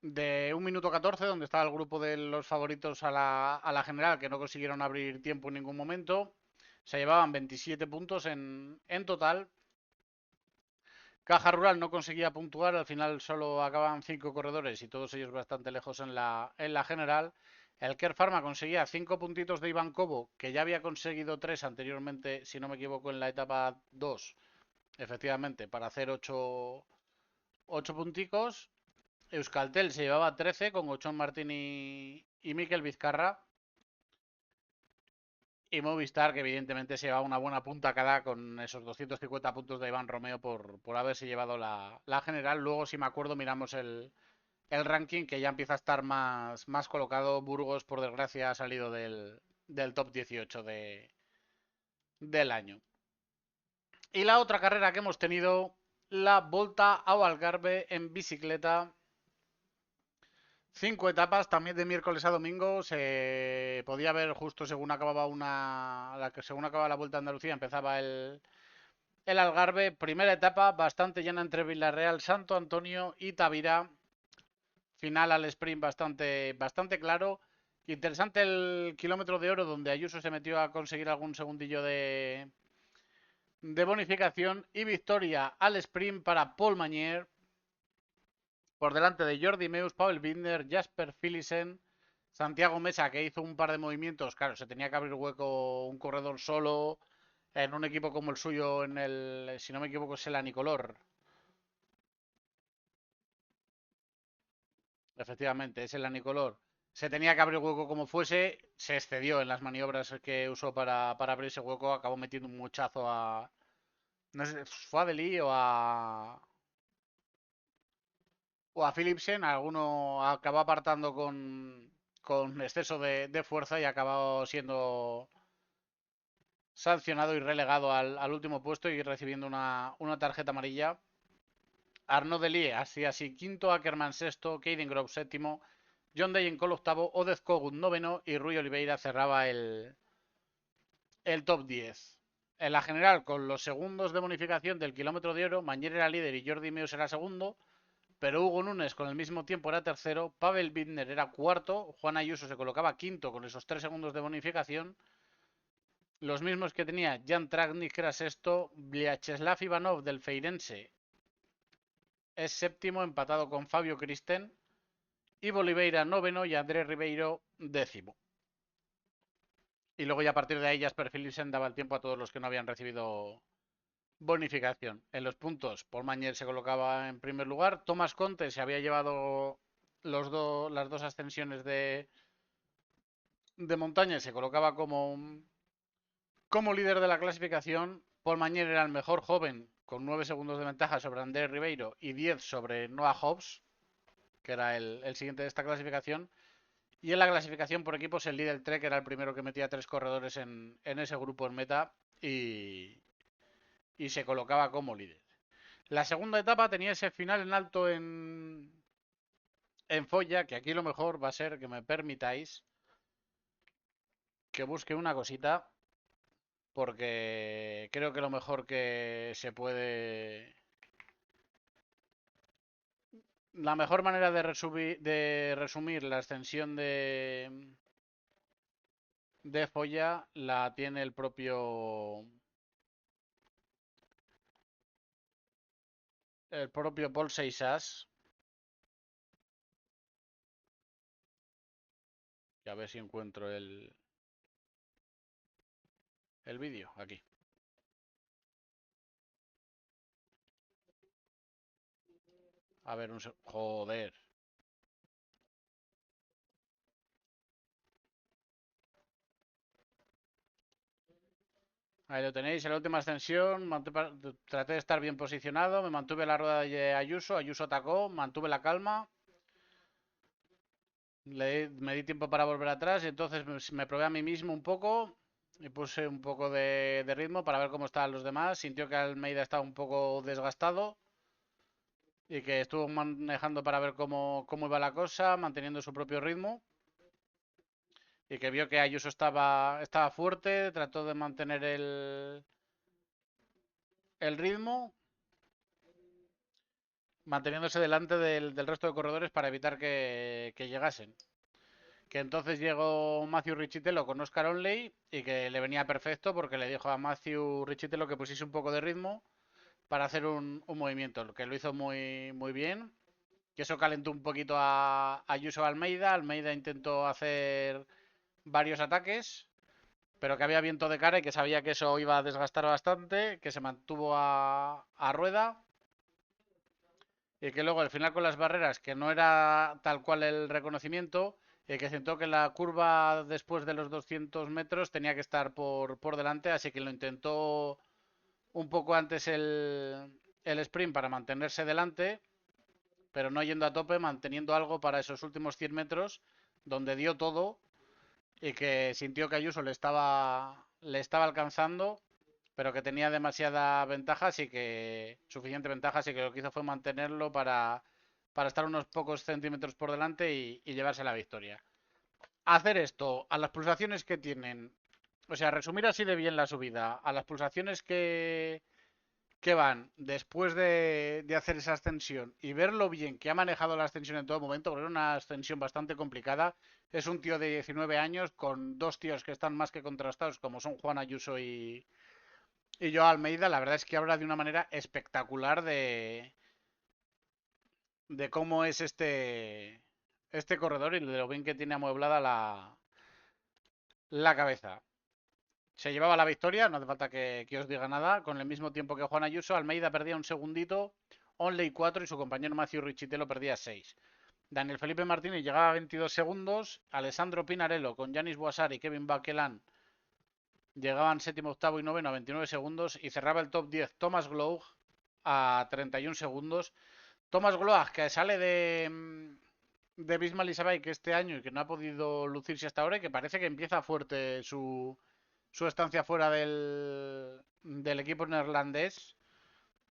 1 minuto 14, donde estaba el grupo de los favoritos a la general, que no consiguieron abrir tiempo en ningún momento. Se llevaban 27 puntos en total. Caja Rural no conseguía puntuar, al final solo acababan 5 corredores y todos ellos bastante lejos en la general. El Kerr Pharma conseguía 5 puntitos de Iván Cobo, que ya había conseguido 3 anteriormente, si no me equivoco, en la etapa 2, efectivamente, para hacer 8 punticos. Euskaltel se llevaba 13 con Ochón Martín y Miquel Vizcarra. Y Movistar, que evidentemente se llevaba una buena punta cada con esos 250 puntos de Iván Romeo por haberse llevado la general. Luego, si me acuerdo, miramos el ranking, que ya empieza a estar más colocado. Burgos, por desgracia, ha salido del top 18 del año. Y la otra carrera que hemos tenido, la Volta ao Algarve en bicicleta. 5 etapas, también de miércoles a domingo. Se podía ver justo según acababa según acababa la Vuelta a Andalucía, empezaba el Algarve. Primera etapa bastante llena entre Villarreal, Santo Antonio y Tavira. Final al sprint bastante claro. Interesante el kilómetro de oro, donde Ayuso se metió a conseguir algún segundillo de bonificación. Y victoria al sprint para Paul Mañer, por delante de Jordi Meus, Pavel Binder, Jasper Philipsen, Santiago Mesa, que hizo un par de movimientos. Claro, se tenía que abrir hueco un corredor solo en un equipo como el suyo, si no me equivoco, es el Anicolor. Efectivamente, es el Anicolor. Se tenía que abrir hueco como fuese, se excedió en las maniobras que usó para abrir ese hueco, acabó metiendo un muchazo no sé, fue a Deli o a Philipsen. Alguno acabó apartando con exceso de fuerza y acabó siendo sancionado y relegado al último puesto y recibiendo una tarjeta amarilla. Arnaud Delis, así quinto, Ackerman sexto, Caden Grove séptimo, John Degenkolb octavo, Odez Kogut noveno y Rui Oliveira cerraba el top 10. En la general, con los segundos de bonificación del kilómetro de oro, Mañer era líder y Jordi Meus era segundo, pero Hugo Nunes con el mismo tiempo era tercero, Pavel Bittner era cuarto, Juan Ayuso se colocaba quinto con esos 3 segundos de bonificación, los mismos que tenía Jan Tratnik, que era sexto, Vyacheslav Ivanov del Feirense es séptimo, empatado con Fabio Cristen, Ivo Oliveira noveno y Andrés Ribeiro décimo. Y luego ya a partir de ahí Jasper Philipsen daba el tiempo a todos los que no habían recibido bonificación. En los puntos, Paul Mañer se colocaba en primer lugar, Tomás Conte se había llevado las dos ascensiones de montaña y se colocaba como líder de la clasificación. Paul Mañer era el mejor joven, con 9 segundos de ventaja sobre Andrés Ribeiro y 10 sobre Noah Hobbs, que era el siguiente de esta clasificación. Y en la clasificación por equipos, el líder Trek era el primero que metía 3 corredores en ese grupo en meta. Y y se colocaba como líder. La segunda etapa tenía ese final en alto en Folla, que aquí lo mejor va a ser que me permitáis que busque una cosita, porque creo que lo mejor que se puede... La mejor manera de resumir la ascensión de Folla la tiene el propio Paul Seixas. Y a ver si encuentro el vídeo aquí. A ver, joder. Ahí lo tenéis, en la última ascensión traté de estar bien posicionado, me mantuve la rueda de Ayuso, Ayuso atacó, mantuve la calma, me di tiempo para volver atrás y entonces me probé a mí mismo un poco y puse un poco de ritmo para ver cómo estaban los demás. Sintió que Almeida estaba un poco desgastado y que estuvo manejando para ver cómo iba la cosa, manteniendo su propio ritmo. Y que vio que Ayuso estaba fuerte, trató de mantener el ritmo, manteniéndose delante del resto de corredores para evitar que llegasen. Que entonces llegó Matthew Richitelo con Oscar Onley y que le venía perfecto porque le dijo a Matthew Richitelo que pusiese un poco de ritmo para hacer un movimiento, que lo hizo muy bien. Que eso calentó un poquito a Ayuso Almeida. Almeida intentó hacer varios ataques, pero que había viento de cara y que sabía que eso iba a desgastar bastante, que se mantuvo a rueda y que luego al final con las barreras, que no era tal cual el reconocimiento, que sentó que la curva después de los 200 metros tenía que estar por delante, así que lo intentó un poco antes el sprint para mantenerse delante, pero no yendo a tope, manteniendo algo para esos últimos 100 metros, donde dio todo y que sintió que Ayuso le estaba alcanzando, pero que tenía demasiada ventaja, así que suficiente ventaja, así que lo que hizo fue mantenerlo para estar unos pocos centímetros por delante y llevarse la victoria. Hacer esto a las pulsaciones que tienen, o sea, resumir así de bien la subida, a las pulsaciones que van después de hacer esa ascensión y ver lo bien que ha manejado la ascensión en todo momento, porque era una ascensión bastante complicada. Es un tío de 19 años con dos tíos que están más que contrastados, como son Juan Ayuso y Joao Almeida. La verdad es que habla de una manera espectacular de cómo es este corredor y de lo bien que tiene amueblada la cabeza. Se llevaba la victoria, no hace falta que os diga nada. Con el mismo tiempo que Juan Ayuso, Almeida perdía un segundito, Onley 4 y su compañero Matthew Richitelo perdía 6. Daniel Felipe Martínez llegaba a 22 segundos, Alessandro Pinarello con Yanis Boasar y Kevin Baquelán llegaban séptimo, octavo y noveno a 29 segundos y cerraba el top 10 Thomas Gloag a 31 segundos. Thomas Gloag, que sale de Bismarck Isabay que este año y que no ha podido lucirse hasta ahora y que parece que empieza fuerte su estancia fuera del equipo neerlandés.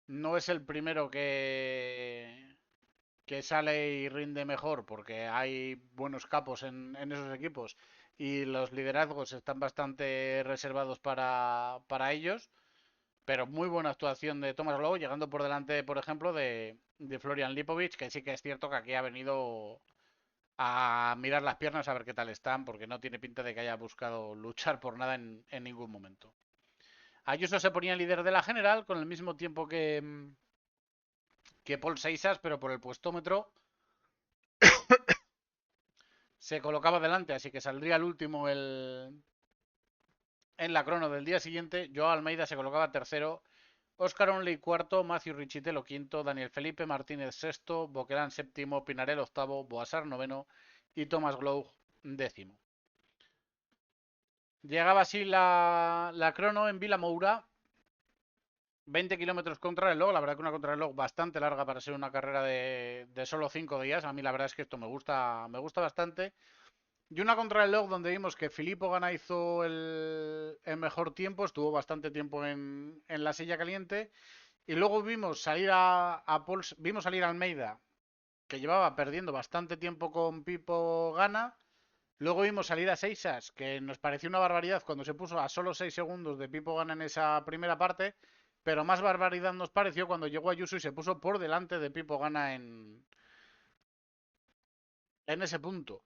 No es el primero que sale y rinde mejor porque hay buenos capos en esos equipos y los liderazgos están bastante reservados para ellos. Pero muy buena actuación de Thomas Lowe, llegando por delante, por ejemplo, de Florian Lipovic, que sí que es cierto que aquí ha venido a mirar las piernas a ver qué tal están, porque no tiene pinta de que haya buscado luchar por nada en ningún momento. Ayuso se ponía líder de la general con el mismo tiempo que Paul Seixas, pero por el puestómetro se colocaba delante, así que saldría el último en la crono del día siguiente. Joao Almeida se colocaba tercero, Oscar Onley cuarto, Matthew Richitelo quinto, Daniel Felipe Martínez sexto, Boquerán séptimo, Pinarello octavo, Boasar noveno y Thomas Gloag décimo. Llegaba así la crono en Vila Moura, 20 kilómetros contrarreloj, la verdad que una contrarreloj bastante larga para ser una carrera de solo 5 días. A mí la verdad es que esto me gusta bastante. Y una contrarreloj donde vimos que Filippo Gana hizo el mejor tiempo, estuvo bastante tiempo en la silla caliente. Y luego vimos salir a Almeida, que llevaba perdiendo bastante tiempo con Pipo Gana. Luego vimos salir a Seixas, que nos pareció una barbaridad cuando se puso a solo 6 segundos de Pipo Gana en esa primera parte. Pero más barbaridad nos pareció cuando llegó Ayuso y se puso por delante de Pipo Gana en ese punto.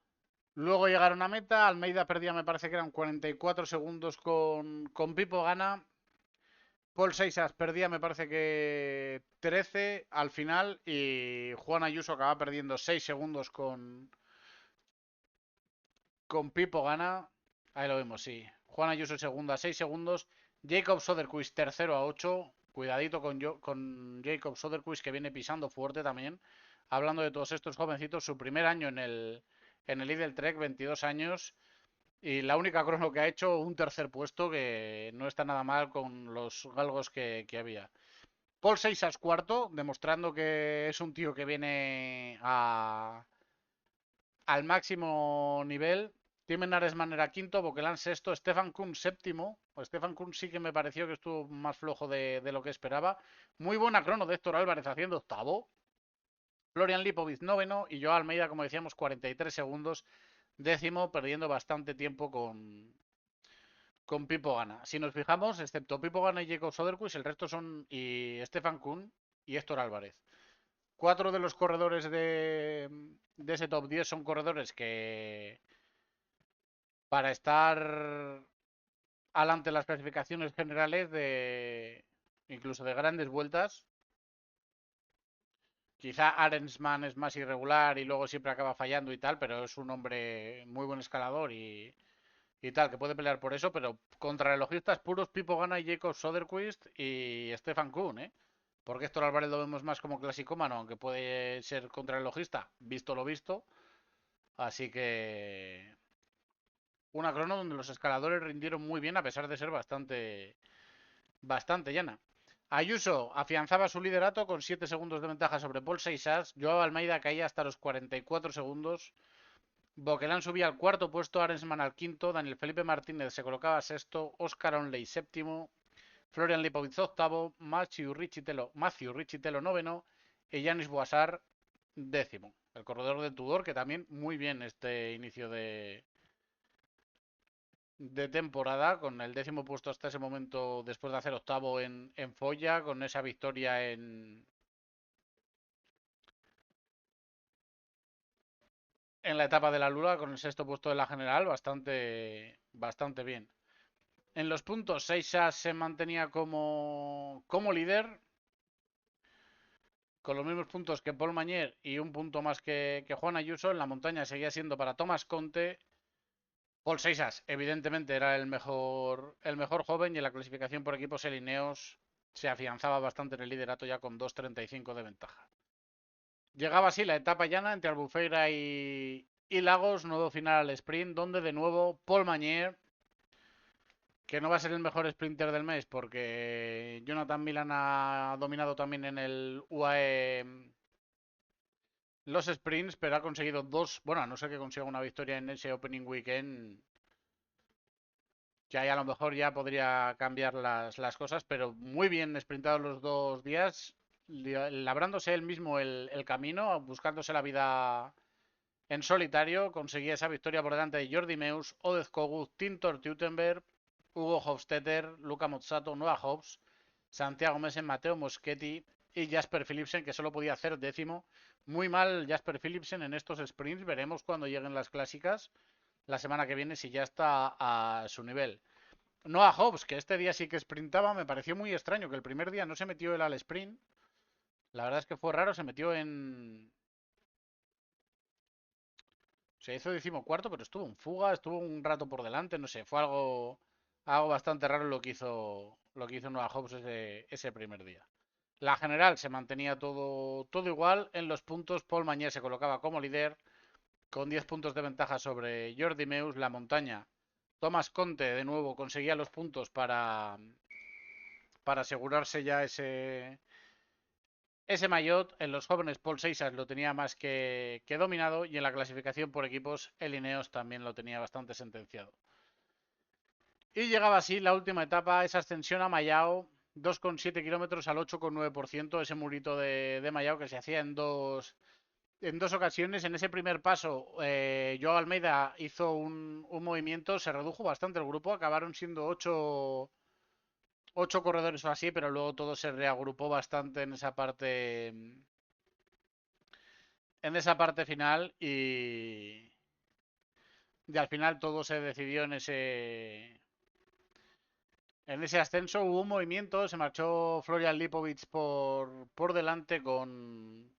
Luego llegaron a meta, Almeida perdía, me parece que eran 44 segundos con Pipo Gana. Paul Seixas perdía, me parece que 13 al final. Y Juan Ayuso acaba perdiendo 6 segundos con Pipo Gana. Ahí lo vemos, sí. Juan Ayuso segundo a 6 segundos. Jacob Soderquist tercero a 8. Cuidadito con Jacob Soderquist, que viene pisando fuerte también. Hablando de todos estos jovencitos, su primer año en el Lidl Trek, 22 años. Y la única crono que ha hecho, un tercer puesto, que no está nada mal con los galgos que había. Paul Seixas cuarto, demostrando que es un tío que viene al máximo nivel. Tim Naresman era quinto, Boquelán sexto, Stefan Kuhn séptimo. Stefan Kuhn sí que me pareció que estuvo más flojo de lo que esperaba. Muy buena crono de Héctor Álvarez haciendo octavo. Florian Lipovic noveno y yo Almeida, como decíamos, 43 segundos. Décimo, perdiendo bastante tiempo con Pipo Gana. Si nos fijamos, excepto Pipo Gana y Jacob Soderquist, el resto son y Stefan Kuhn y Héctor Álvarez. Cuatro de los corredores de ese top 10 son corredores que para estar adelante en las clasificaciones generales de incluso de grandes vueltas. Quizá Arensman es más irregular y luego siempre acaba fallando y tal, pero es un hombre muy buen escalador y tal, que puede pelear por eso, pero contrarrelojistas puros, Pipo Gana y Jacob Soderquist y Stefan Kuhn, ¿eh? Porque Héctor Álvarez lo vemos más como clasicómano, aunque puede ser contrarrelojista, visto lo visto. Así que una crono donde los escaladores rindieron muy bien a pesar de ser bastante llana. Ayuso afianzaba su liderato con 7 segundos de ventaja sobre Paul Seixas. Joao Almeida caía hasta los 44 segundos. Boquelán subía al cuarto puesto, Arensman al quinto, Daniel Felipe Martínez se colocaba sexto, Oscar Onley séptimo, Florian Lipovic octavo, Matthew Richitelo noveno y Yanis Boasar décimo. El corredor de Tudor, que también muy bien este inicio de temporada, con el décimo puesto hasta ese momento después de hacer octavo en Folla, con esa victoria en la etapa de la Lula, con el sexto puesto de la general, bastante bien. En los puntos, Seixas se mantenía como líder, con los mismos puntos que Paul Mañer y un punto más que Juan Ayuso. En la montaña seguía siendo para Tomás Conte. Paul Seixas, evidentemente, era el mejor joven y en la clasificación por equipos el Ineos se afianzaba bastante en el liderato ya con 2.35 de ventaja. Llegaba así la etapa llana entre Albufeira y Lagos, nuevo final al sprint, donde de nuevo Paul Mañer, que no va a ser el mejor sprinter del mes porque Jonathan Milan ha dominado también en el UAE los sprints, pero ha conseguido dos, bueno, a no ser que consiga una victoria en ese opening weekend, que ahí a lo mejor ya podría cambiar las cosas, pero muy bien sprintados los 2 días, labrándose él mismo el camino, buscándose la vida en solitario, conseguía esa victoria por delante de Jordi Meus, Odez Kogut, Tintor Teutenberg, Hugo Hofstetter, Luca Mozzato, Noah Hobbs, Santiago Messen, Mateo Moschetti y Jasper Philipsen, que solo podía hacer décimo. Muy mal Jasper Philipsen en estos sprints, veremos cuando lleguen las clásicas la semana que viene si ya está a su nivel. Noah Hobbs, que este día sí que sprintaba, me pareció muy extraño que el primer día no se metió él al sprint. La verdad es que fue raro, se metió se hizo decimocuarto, pero estuvo en fuga, estuvo un rato por delante, no sé, fue algo bastante raro lo que hizo Noah Hobbs ese primer día. La general se mantenía todo igual. En los puntos, Paul Mañé se colocaba como líder con 10 puntos de ventaja sobre Jordi Meus. La montaña, Tomás Conte de nuevo conseguía los puntos para asegurarse ya Ese maillot en los jóvenes Paul Seixas lo tenía más que dominado y en la clasificación por equipos el Ineos también lo tenía bastante sentenciado. Y llegaba así la última etapa, esa ascensión a Mayao, 2,7 kilómetros al 8,9%, ese murito de Mayao que se hacía en dos ocasiones. En ese primer paso, Joao Almeida hizo un movimiento, se redujo bastante el grupo, acabaron siendo ocho corredores o así, pero luego todo se reagrupó bastante en esa parte final y al final todo se decidió en ese ascenso. Hubo un movimiento, se marchó Florian Lipovic por delante con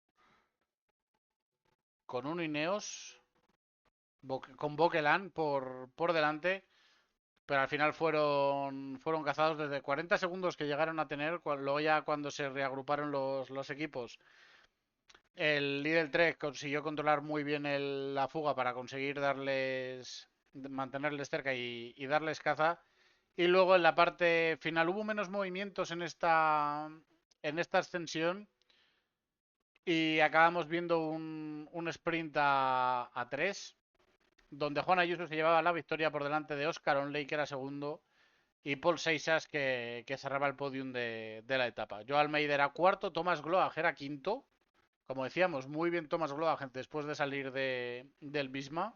un Ineos, con Boquelan por delante, pero al final fueron cazados desde 40 segundos que llegaron a tener, luego ya cuando se reagruparon los equipos. El líder Trek consiguió controlar muy bien la fuga para conseguir mantenerles cerca y darles caza. Y luego en la parte final hubo menos movimientos en esta ascensión y acabamos viendo un sprint a 3, donde Juan Ayuso se llevaba la victoria por delante de Oscar Onley, que era segundo, y Paul Seixas, que cerraba el podium de la etapa. Joao Almeida era cuarto, Thomas Gloag era quinto. Como decíamos, muy bien Thomas Gloag después de salir del Bisma.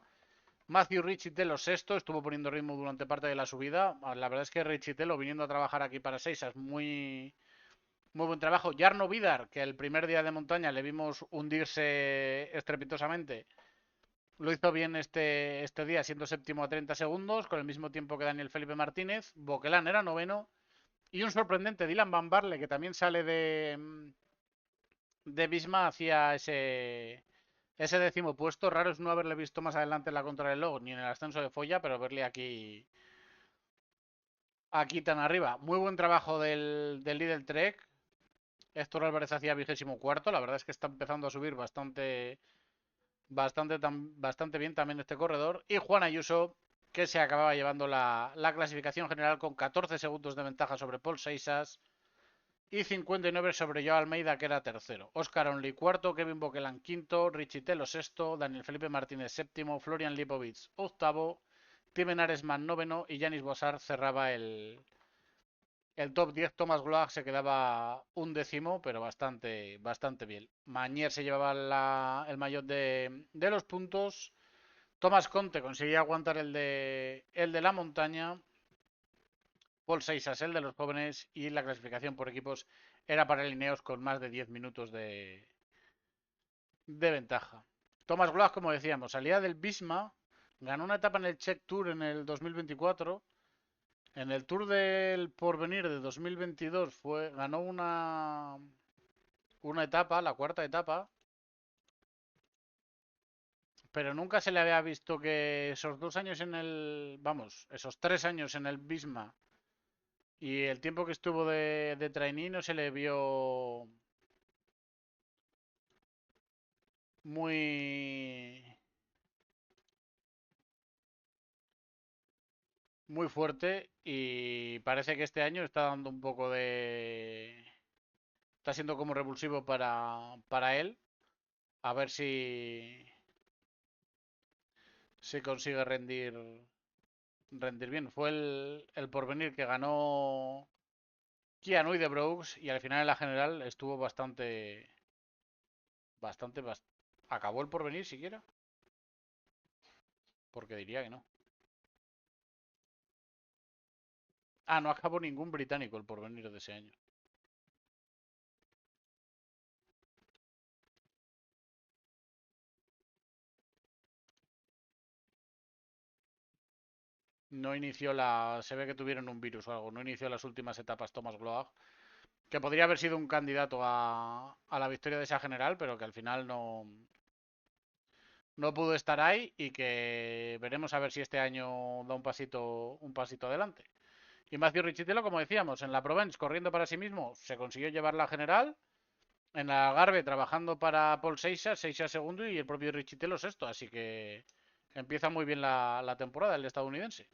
Matthew Richitelo sexto, estuvo poniendo ritmo durante parte de la subida. La verdad es que Richitelo viniendo a trabajar aquí para Seixas, muy, muy buen trabajo. Jarno Vidar, que el primer día de montaña le vimos hundirse estrepitosamente, lo hizo bien este día, siendo séptimo a 30 segundos, con el mismo tiempo que Daniel Felipe Martínez. Boquelán era noveno. Y un sorprendente Dylan Van Barle, que también sale de Bisma hacia ese décimo puesto. Raro es no haberle visto más adelante en la contrarreloj ni en el ascenso de Folla, pero verle aquí tan arriba. Muy buen trabajo del líder Trek. Héctor Álvarez hacía 24º. La verdad es que está empezando a subir bastante bien también este corredor. Y Juan Ayuso, que se acababa llevando la clasificación general con 14 segundos de ventaja sobre Paul Seixas y 59 sobre Joao Almeida, que era tercero. Oscar Only cuarto, Kevin Boquelan quinto, Richie Telo sexto, Daniel Felipe Martínez séptimo, Florian Lipovic octavo, Timen Aresman noveno y Yanis Bossar cerraba el top 10. Thomas Gloag se quedaba un décimo, pero bastante bien. Mañer se llevaba el maillot de los puntos. Thomas Conte conseguía aguantar el de la montaña. Paul Seixas el de los jóvenes y la clasificación por equipos era para el Ineos con más de 10 minutos de ventaja. Thomas Gloag, como decíamos, salía del Bisma, ganó una etapa en el Czech Tour en el 2024. En el Tour del Porvenir de 2022 ganó una etapa, la cuarta etapa, pero nunca se le había visto que esos 2 años esos 3 años en el Bisma y el tiempo que estuvo de trainee no se le vio muy, muy fuerte y parece que este año está dando un poco está siendo como revulsivo para él. A ver si consigue rendir bien. Fue el Porvenir que ganó Keanu y de Brooks y al final en la general estuvo bastante. ¿Acabó el Porvenir siquiera? Porque diría que no. Ah, no acabó ningún británico el Porvenir de ese año. No inició se ve que tuvieron un virus o algo, no inició las últimas etapas Thomas Gloag, que podría haber sido un candidato a la victoria de esa general, pero que al final no pudo estar ahí y que veremos a ver si este año da un pasito adelante. Y Matthew Richitelo, como decíamos, en la Provence corriendo para sí mismo, se consiguió llevar la general. En la Algarve trabajando para Paul Seixas, Seixas segundo y el propio Richitelo sexto. Así que empieza muy bien la temporada el estadounidense.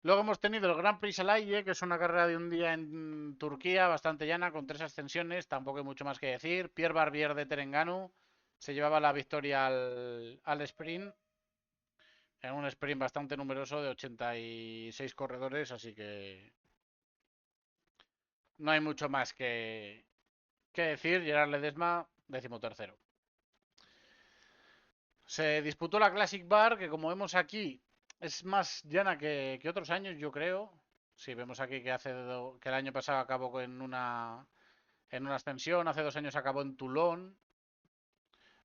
Luego hemos tenido el Grand Prix Alaye, que es una carrera de un día en Turquía, bastante llana, con 3 ascensiones, tampoco hay mucho más que decir. Pierre Barbier de Terengganu se llevaba la victoria al sprint, en un sprint bastante numeroso de 86 corredores, así que no hay mucho más que decir. Gerard Ledesma, 13º. Se disputó la Classic Bar, que como vemos aquí es más llana que otros años, yo creo. Sí, vemos aquí que el año pasado acabó en una ascensión, hace 2 años acabó en Toulon.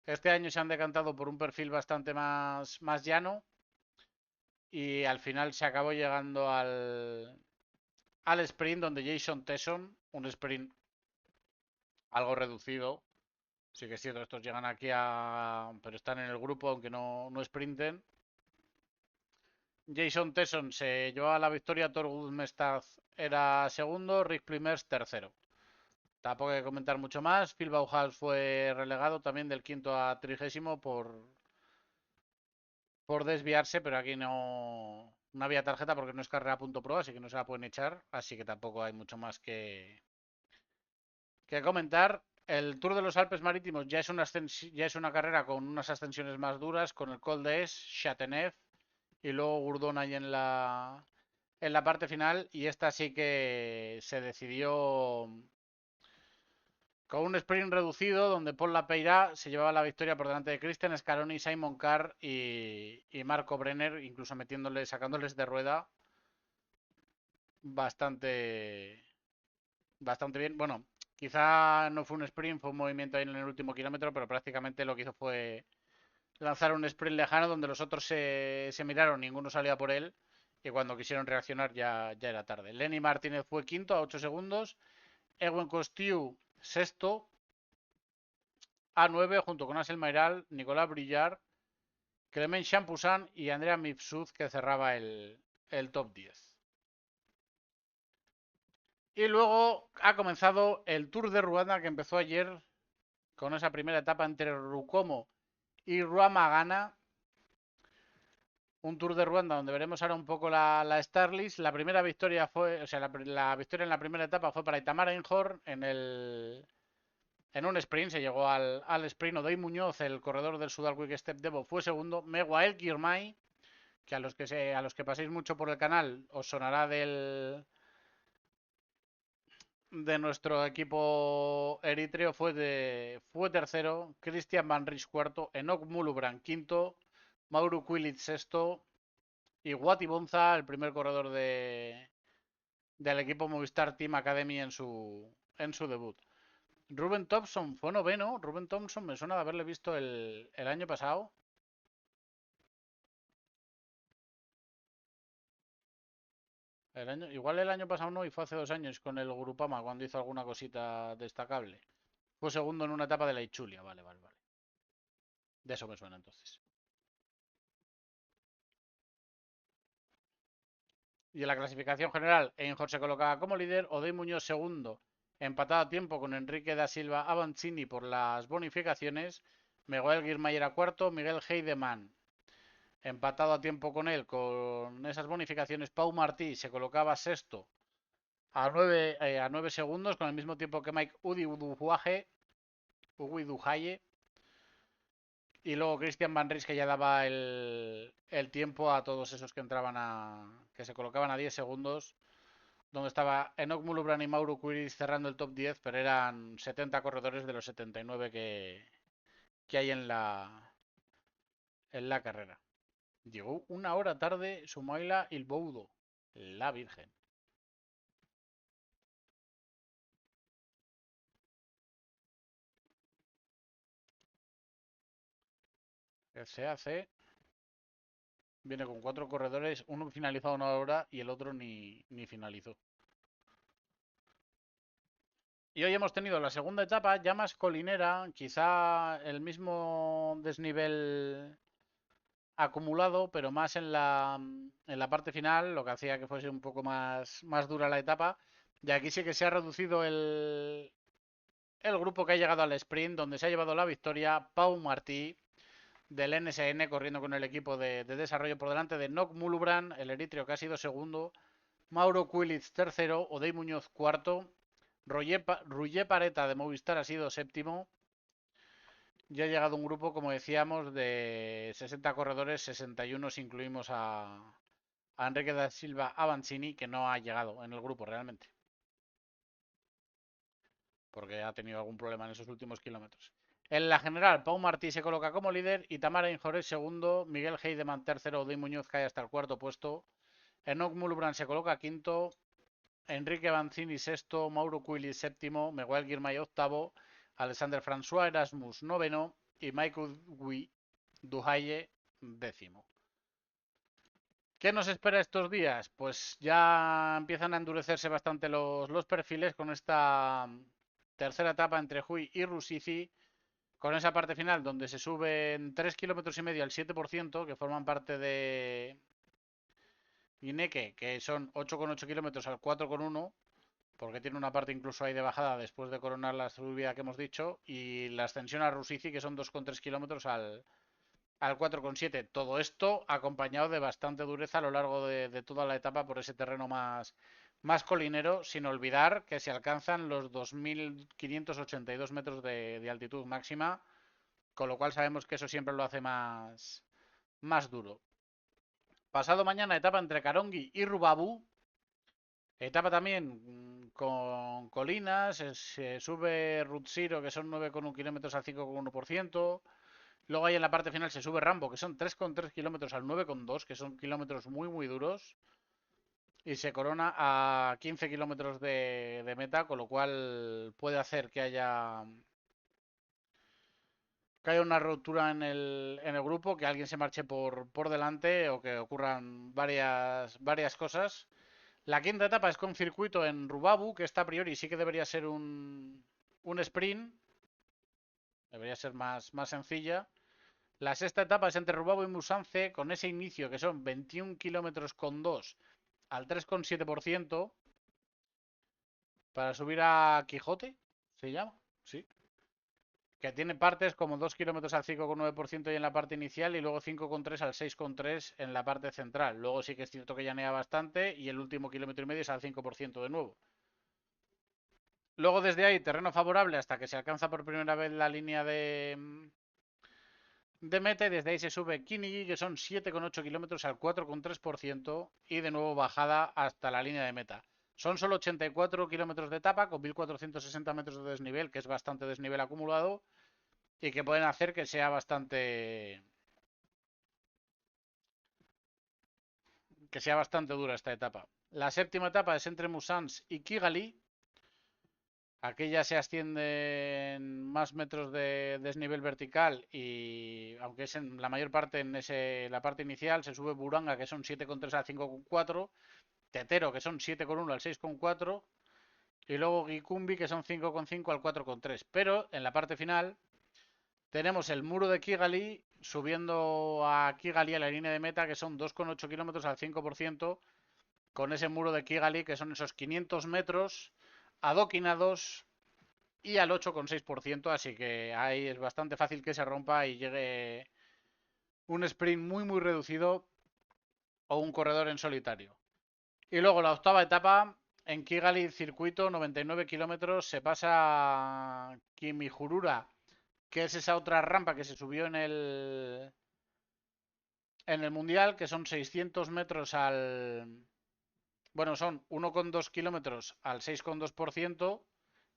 Este año se han decantado por un perfil bastante más llano y al final se acabó llegando al sprint donde Jason Tesson, un sprint algo reducido, sí que es cierto, estos llegan aquí pero están en el grupo aunque no sprinten. Jason Tesson se llevaba la victoria, Thorgood Mestad era segundo, Rick Plymers tercero. Tampoco hay que comentar mucho más. Phil Bauhaus fue relegado también del 5º a 30º por desviarse, pero aquí no había tarjeta porque no es carrera.pro, así que no se la pueden echar. Así que tampoco hay mucho más que comentar. El Tour de los Alpes Marítimos ya es una carrera con unas ascensiones más duras, con el Col d'Es, Chateauneuf y luego Gourdon ahí en la parte final. Y esta sí que se decidió con un sprint reducido donde Paul Lapeira se llevaba la victoria por delante de Christian Scaroni, Simon Carr y Marco Brenner, incluso sacándoles de rueda bastante, bastante bien. Bueno, quizá no fue un sprint, fue un movimiento ahí en el último kilómetro, pero prácticamente lo que hizo fue lanzar un sprint lejano donde los otros se miraron, ninguno salía por él y cuando quisieron reaccionar ya era tarde. Lenny Martínez fue quinto a 8 segundos, Ewan Costiu sexto a 9 junto con Ansel Mayral, Nicolás Brillar, Clement Champoussin y Andrea Mifsud que cerraba el top 10. Y luego ha comenzado el Tour de Ruanda que empezó ayer con esa primera etapa entre Rukomo y Ruamagana. Un Tour de Ruanda donde veremos ahora un poco la Starlist. La primera victoria fue, o sea, la victoria en la primera etapa fue para Itamar Einhorn en un sprint. Se llegó al sprint. Odoy Muñoz, el corredor del Sudal Quick Step Devo, fue segundo. Meguael Girmay, que a los que paséis mucho por el canal os sonará de nuestro equipo eritreo, fue tercero, Christian Van Ries cuarto, Enoch Mulubran quinto, Mauro Quilic sexto y Wati Bonza, el primer corredor del equipo Movistar Team Academy en su debut. Ruben Thompson fue noveno. Ruben Thompson me suena de haberle visto el año pasado. Igual el año pasado no, y fue hace 2 años con el Grupama cuando hizo alguna cosita destacable. Fue segundo en una etapa de la Ichulia, vale, vale, vale. De eso me suena entonces. Y en la clasificación general, Einhorn se colocaba como líder, Odey Muñoz segundo, empatado a tiempo con Enrique da Silva Avancini por las bonificaciones, Miguel Girmay era cuarto, Miguel Heidemann empatado a tiempo con él con esas bonificaciones, Pau Martí se colocaba sexto a nueve segundos con el mismo tiempo que Mike Uguidujaye. Y luego Christian Van Ries que ya daba el tiempo a todos esos que entraban que se colocaban a 10 segundos. Donde estaba Enoch Mulubran y Mauro Quiris cerrando el top 10, pero eran 70 corredores de los 79 que hay en la carrera. Llegó una hora tarde Sumaila Ilboudo, la Virgen. El CAC viene con 4 corredores, uno finalizado una hora y el otro ni finalizó. Y hoy hemos tenido la segunda etapa, ya más colinera, quizá el mismo desnivel acumulado, pero más en la parte final, lo que hacía que fuese un poco más dura la etapa. Y aquí sí que se ha reducido el grupo que ha llegado al sprint, donde se ha llevado la victoria Pau Martí, del NSN, corriendo con el equipo de desarrollo por delante de Nock Mulubran, el eritrio que ha sido segundo, Mauro Quilitz tercero, Odey Muñoz cuarto, Ruye Pareta de Movistar ha sido séptimo. Ya ha llegado un grupo, como decíamos, de 60 corredores, 61 si incluimos a Enrique da Silva Avancini, que no ha llegado en el grupo realmente, porque ha tenido algún problema en esos últimos kilómetros. En la general, Pau Martí se coloca como líder y Tamara Injorés segundo, Miguel Heidemann tercero, Odey Muñoz cae hasta el cuarto puesto, Enoch Mulubran se coloca quinto, Enrique Avancini sexto, Mauro Quili séptimo, Miguel Girmay octavo, Alexander François Erasmus noveno y Michael Duhaye décimo. ¿Qué nos espera estos días? Pues ya empiezan a endurecerse bastante los perfiles con esta tercera etapa entre Huy y Rusizi, con esa parte final donde se suben 3,5 kilómetros al 7%, que forman parte de Guineque, que son 8,8 kilómetros al 4,1, porque tiene una parte incluso ahí de bajada después de coronar la subida que hemos dicho, y la ascensión a Rusizi, que son 2,3 kilómetros al 4,7. Todo esto acompañado de bastante dureza a lo largo de toda la etapa por ese terreno más colinero, sin olvidar que se alcanzan los 2.582 metros de altitud máxima, con lo cual sabemos que eso siempre lo hace más duro. Pasado mañana, etapa entre Karongi y Rubabu. Etapa también con colinas, se sube Rutsiro, que son 9,1 kilómetros al 5,1%. Luego ahí en la parte final se sube Rambo, que son 3,3 kilómetros al 9,2, que son kilómetros muy duros. Y se corona a 15 kilómetros de meta, con lo cual puede hacer que haya una ruptura en el grupo, que alguien se marche por delante o que ocurran varias cosas. La quinta etapa es con circuito en Rubabu, que esta a priori sí que debería ser un sprint. Debería ser más sencilla. La sexta etapa es entre Rubabu y Musanze, con ese inicio que son 21 kilómetros con 2 al 3,7%, para subir a Quijote, ¿se llama? Sí. Que tiene partes como 2 kilómetros al 5,9% y en la parte inicial y luego 5,3 al 6,3 en la parte central. Luego sí que es cierto que llanea bastante y el último kilómetro y medio es al 5% de nuevo. Luego desde ahí, terreno favorable hasta que se alcanza por primera vez la línea de meta y desde ahí se sube Kinigi, que son 7,8 kilómetros al 4,3% y de nuevo bajada hasta la línea de meta. Son solo 84 kilómetros de etapa con 1.460 metros de desnivel, que es bastante desnivel acumulado y que pueden hacer que sea bastante dura esta etapa. La séptima etapa es entre Musans y Kigali. Aquí ya se ascienden más metros de desnivel vertical y aunque es en la mayor parte en la parte inicial, se sube Buranga, que son 7,3 al 5,4, Tetero, que son 7,1 al 6,4 y luego Gikumbi, que son 5,5 al 4,3. Pero en la parte final tenemos el muro de Kigali subiendo a Kigali a la línea de meta, que son 2,8 kilómetros al 5%, con ese muro de Kigali, que son esos 500 metros adoquinados y al 8,6%, así que ahí es bastante fácil que se rompa y llegue un sprint muy reducido o un corredor en solitario. Y luego la octava etapa en Kigali circuito, 99 kilómetros, se pasa Kimihurura, que es esa otra rampa que se subió en el Mundial, que son 600 metros bueno, son 1,2 kilómetros al 6,2%,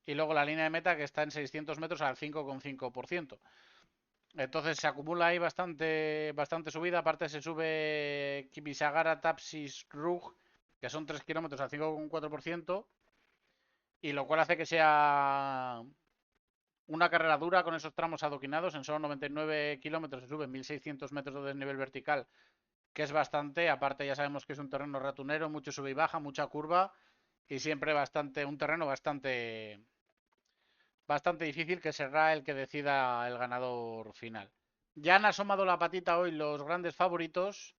y luego la línea de meta que está en 600 metros al 5,5%. Entonces se acumula ahí bastante subida. Aparte se sube Kimisagara Tapsis Rug, que son 3 kilómetros al 5,4%, y lo cual hace que sea una carrera dura con esos tramos adoquinados. En solo 99 kilómetros se suben 1.600 metros de desnivel vertical, que es bastante. Aparte ya sabemos que es un terreno ratunero, mucho sube y baja, mucha curva y siempre un terreno bastante difícil, que será el que decida el ganador final. Ya han asomado la patita hoy los grandes favoritos.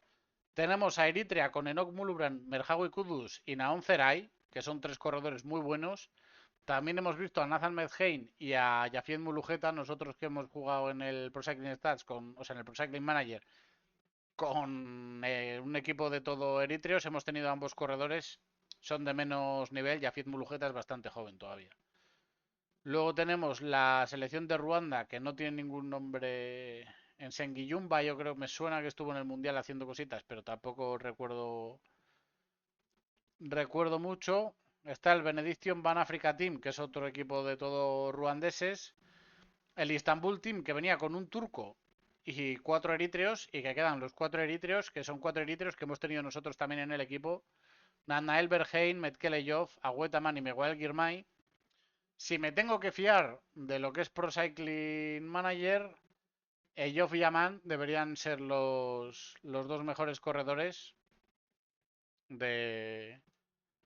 Tenemos a Eritrea con Enoch Mulubran, Merhawi Kudus y Naon Zeray, que son tres corredores muy buenos. También hemos visto a Nathan Medheim y a Yafiet Mulujeta, nosotros que hemos jugado en el Pro Cycling Stats, o sea, en el Pro Cycling Manager, con un equipo de todo eritreos, hemos tenido ambos corredores, son de menos nivel, Yafiet Mulujeta es bastante joven todavía. Luego tenemos la selección de Ruanda, que no tiene ningún nombre en Senguiyumba, yo creo, me suena que estuvo en el Mundial haciendo cositas, pero tampoco recuerdo mucho. Está el Benediction Ban Africa Team, que es otro equipo de todo ruandeses. El Istanbul Team, que venía con un turco y 4 eritreos, y que quedan los 4 eritreos, que son 4 eritreos que hemos tenido nosotros también en el equipo. Nanael Berheim, Metkele Yov, Agüetaman y Miguel Girmay. Si me tengo que fiar de lo que es Pro Cycling Manager, Yov y Aman deberían ser los dos mejores corredores de,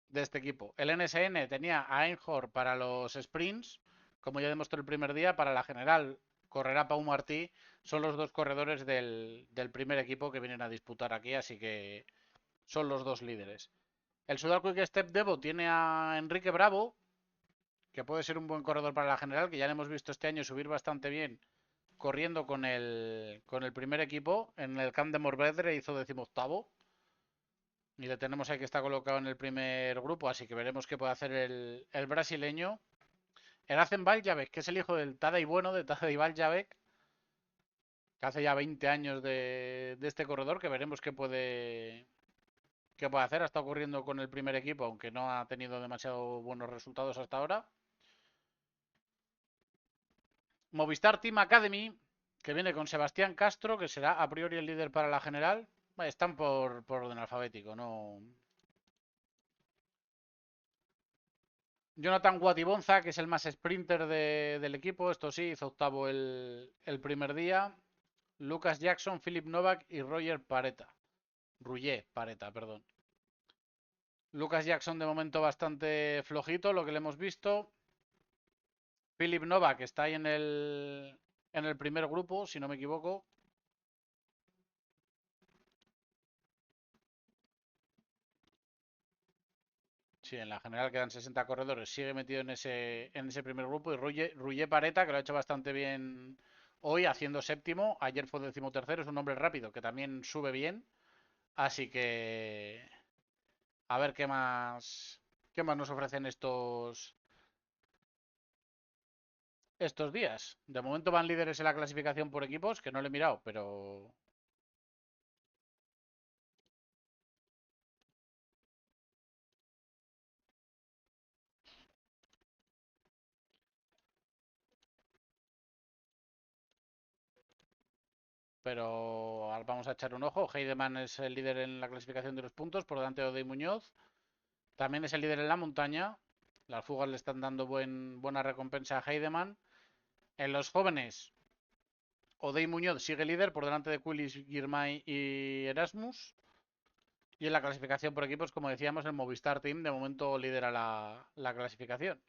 de este equipo. El NSN tenía a Einhorn para los sprints, como ya demostró el primer día, para la general correrá Pau Martí, son los dos corredores del primer equipo que vienen a disputar aquí, así que son los dos líderes. El Sudal Quick Step Devo tiene a Enrique Bravo, que puede ser un buen corredor para la general, que ya le hemos visto este año subir bastante bien corriendo con el primer equipo. En el Camp de Morvedre hizo 18º. Y le tenemos ahí que está colocado en el primer grupo, así que veremos qué puede hacer el brasileño. El Hacen Valjavec, que es el hijo del Tadej Bueno, de Tadej Valjavec, que hace ya 20 años de este corredor, que veremos qué puede hacer. Ha estado corriendo con el primer equipo, aunque no ha tenido demasiado buenos resultados hasta ahora. Movistar Team Academy, que viene con Sebastián Castro, que será a priori el líder para la general. Están por orden alfabético, no. Jonathan Guatibonza, que es el más sprinter del equipo, esto sí, hizo octavo el primer día. Lucas Jackson, Philip Novak y Roger Pareta. Rouget Pareta, perdón. Lucas Jackson de momento bastante flojito, lo que le hemos visto. Philip Novak está ahí en el primer grupo, si no me equivoco. Sí, en la general quedan 60 corredores. Sigue metido en ese primer grupo. Y Rouget Pareta, que lo ha hecho bastante bien hoy, haciendo séptimo. Ayer fue 13º. Es un hombre rápido que también sube bien. Así que a ver qué más nos ofrecen estos días. De momento van líderes en la clasificación por equipos, que no lo he mirado, pero vamos a echar un ojo. Heidemann es el líder en la clasificación de los puntos, por delante de Odey Muñoz. También es el líder en la montaña. Las fugas le están dando buena recompensa a Heidemann. En los jóvenes, Odey Muñoz sigue líder por delante de Quilis, Girmay y Erasmus. Y en la clasificación por equipos, como decíamos, el Movistar Team de momento lidera la clasificación.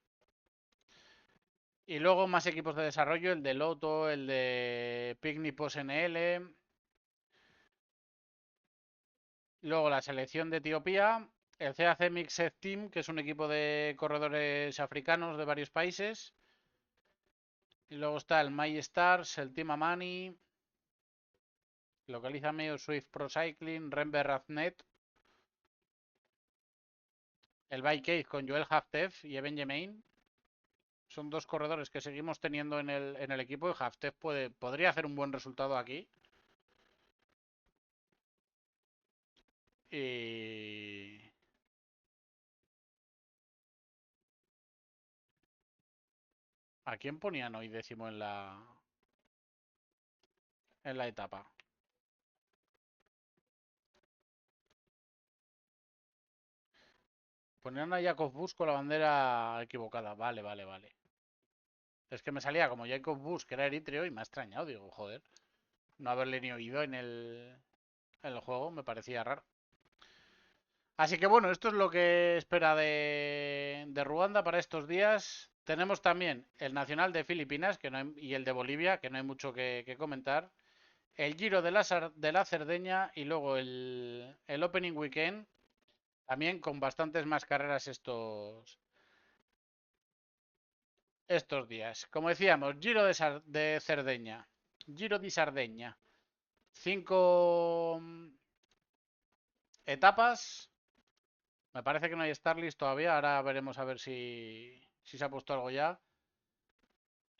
Y luego más equipos de desarrollo, el de Loto, el de Picnipos NL. Luego la selección de Etiopía, el CAC Mixed Team, que es un equipo de corredores africanos de varios países. Y luego está el My Stars, el Team Amani, Localízame, Swift Pro Cycling, Rember Raznet, el Bike Case con Joel Haftef y Eben Gemain. Son dos corredores que seguimos teniendo en el equipo y Haftef podría hacer un buen resultado aquí. Y ¿a quién ponían hoy décimo en la etapa? Ponían a Jakov Bus con la bandera equivocada. Vale, vale, vale. Es que me salía como Jacob Bus, que era eritreo, y me ha extrañado. Digo, joder, no haberle ni oído en el juego, me parecía raro. Así que bueno, esto es lo que espera de Ruanda para estos días. Tenemos también el Nacional de Filipinas y el de Bolivia, que no hay mucho que comentar. El Giro de la Cerdeña y luego el Opening Weekend, también con bastantes más carreras estos días. Como decíamos, Giro de Cerdeña. Giro di Sardeña. 5 etapas. Me parece que no hay Starlist todavía. Ahora veremos a ver si se ha puesto algo ya.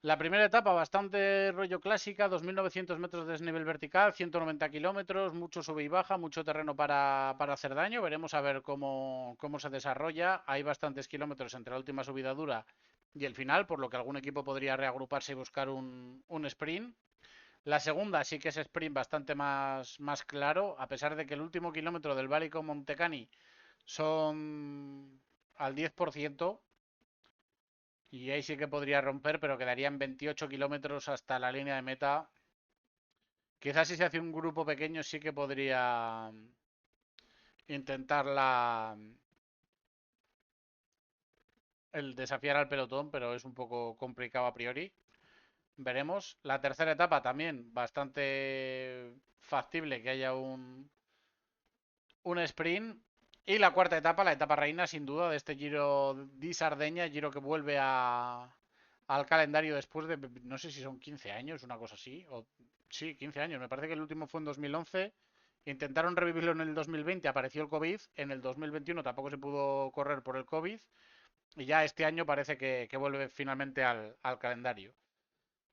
La primera etapa bastante rollo clásica, 2.900 metros de desnivel vertical, 190 kilómetros, mucho sube y baja, mucho terreno para hacer daño. Veremos a ver cómo se desarrolla. Hay bastantes kilómetros entre la última subida dura y el final, por lo que algún equipo podría reagruparse y buscar un sprint. La segunda sí que es sprint bastante más claro, a pesar de que el último kilómetro del Válico Montecani son al 10%. Y ahí sí que podría romper, pero quedarían 28 kilómetros hasta la línea de meta. Quizás si se hace un grupo pequeño sí que podría intentar el desafiar al pelotón, pero es un poco complicado a priori. Veremos. La tercera etapa también bastante factible que haya un sprint. Y la cuarta etapa, la etapa reina, sin duda, de este Giro di Sardeña, Giro que vuelve al calendario después de, no sé si son 15 años, una cosa así, o sí, 15 años, me parece que el último fue en 2011, intentaron revivirlo en el 2020, apareció el COVID, en el 2021 tampoco se pudo correr por el COVID, y ya este año parece que vuelve finalmente al calendario.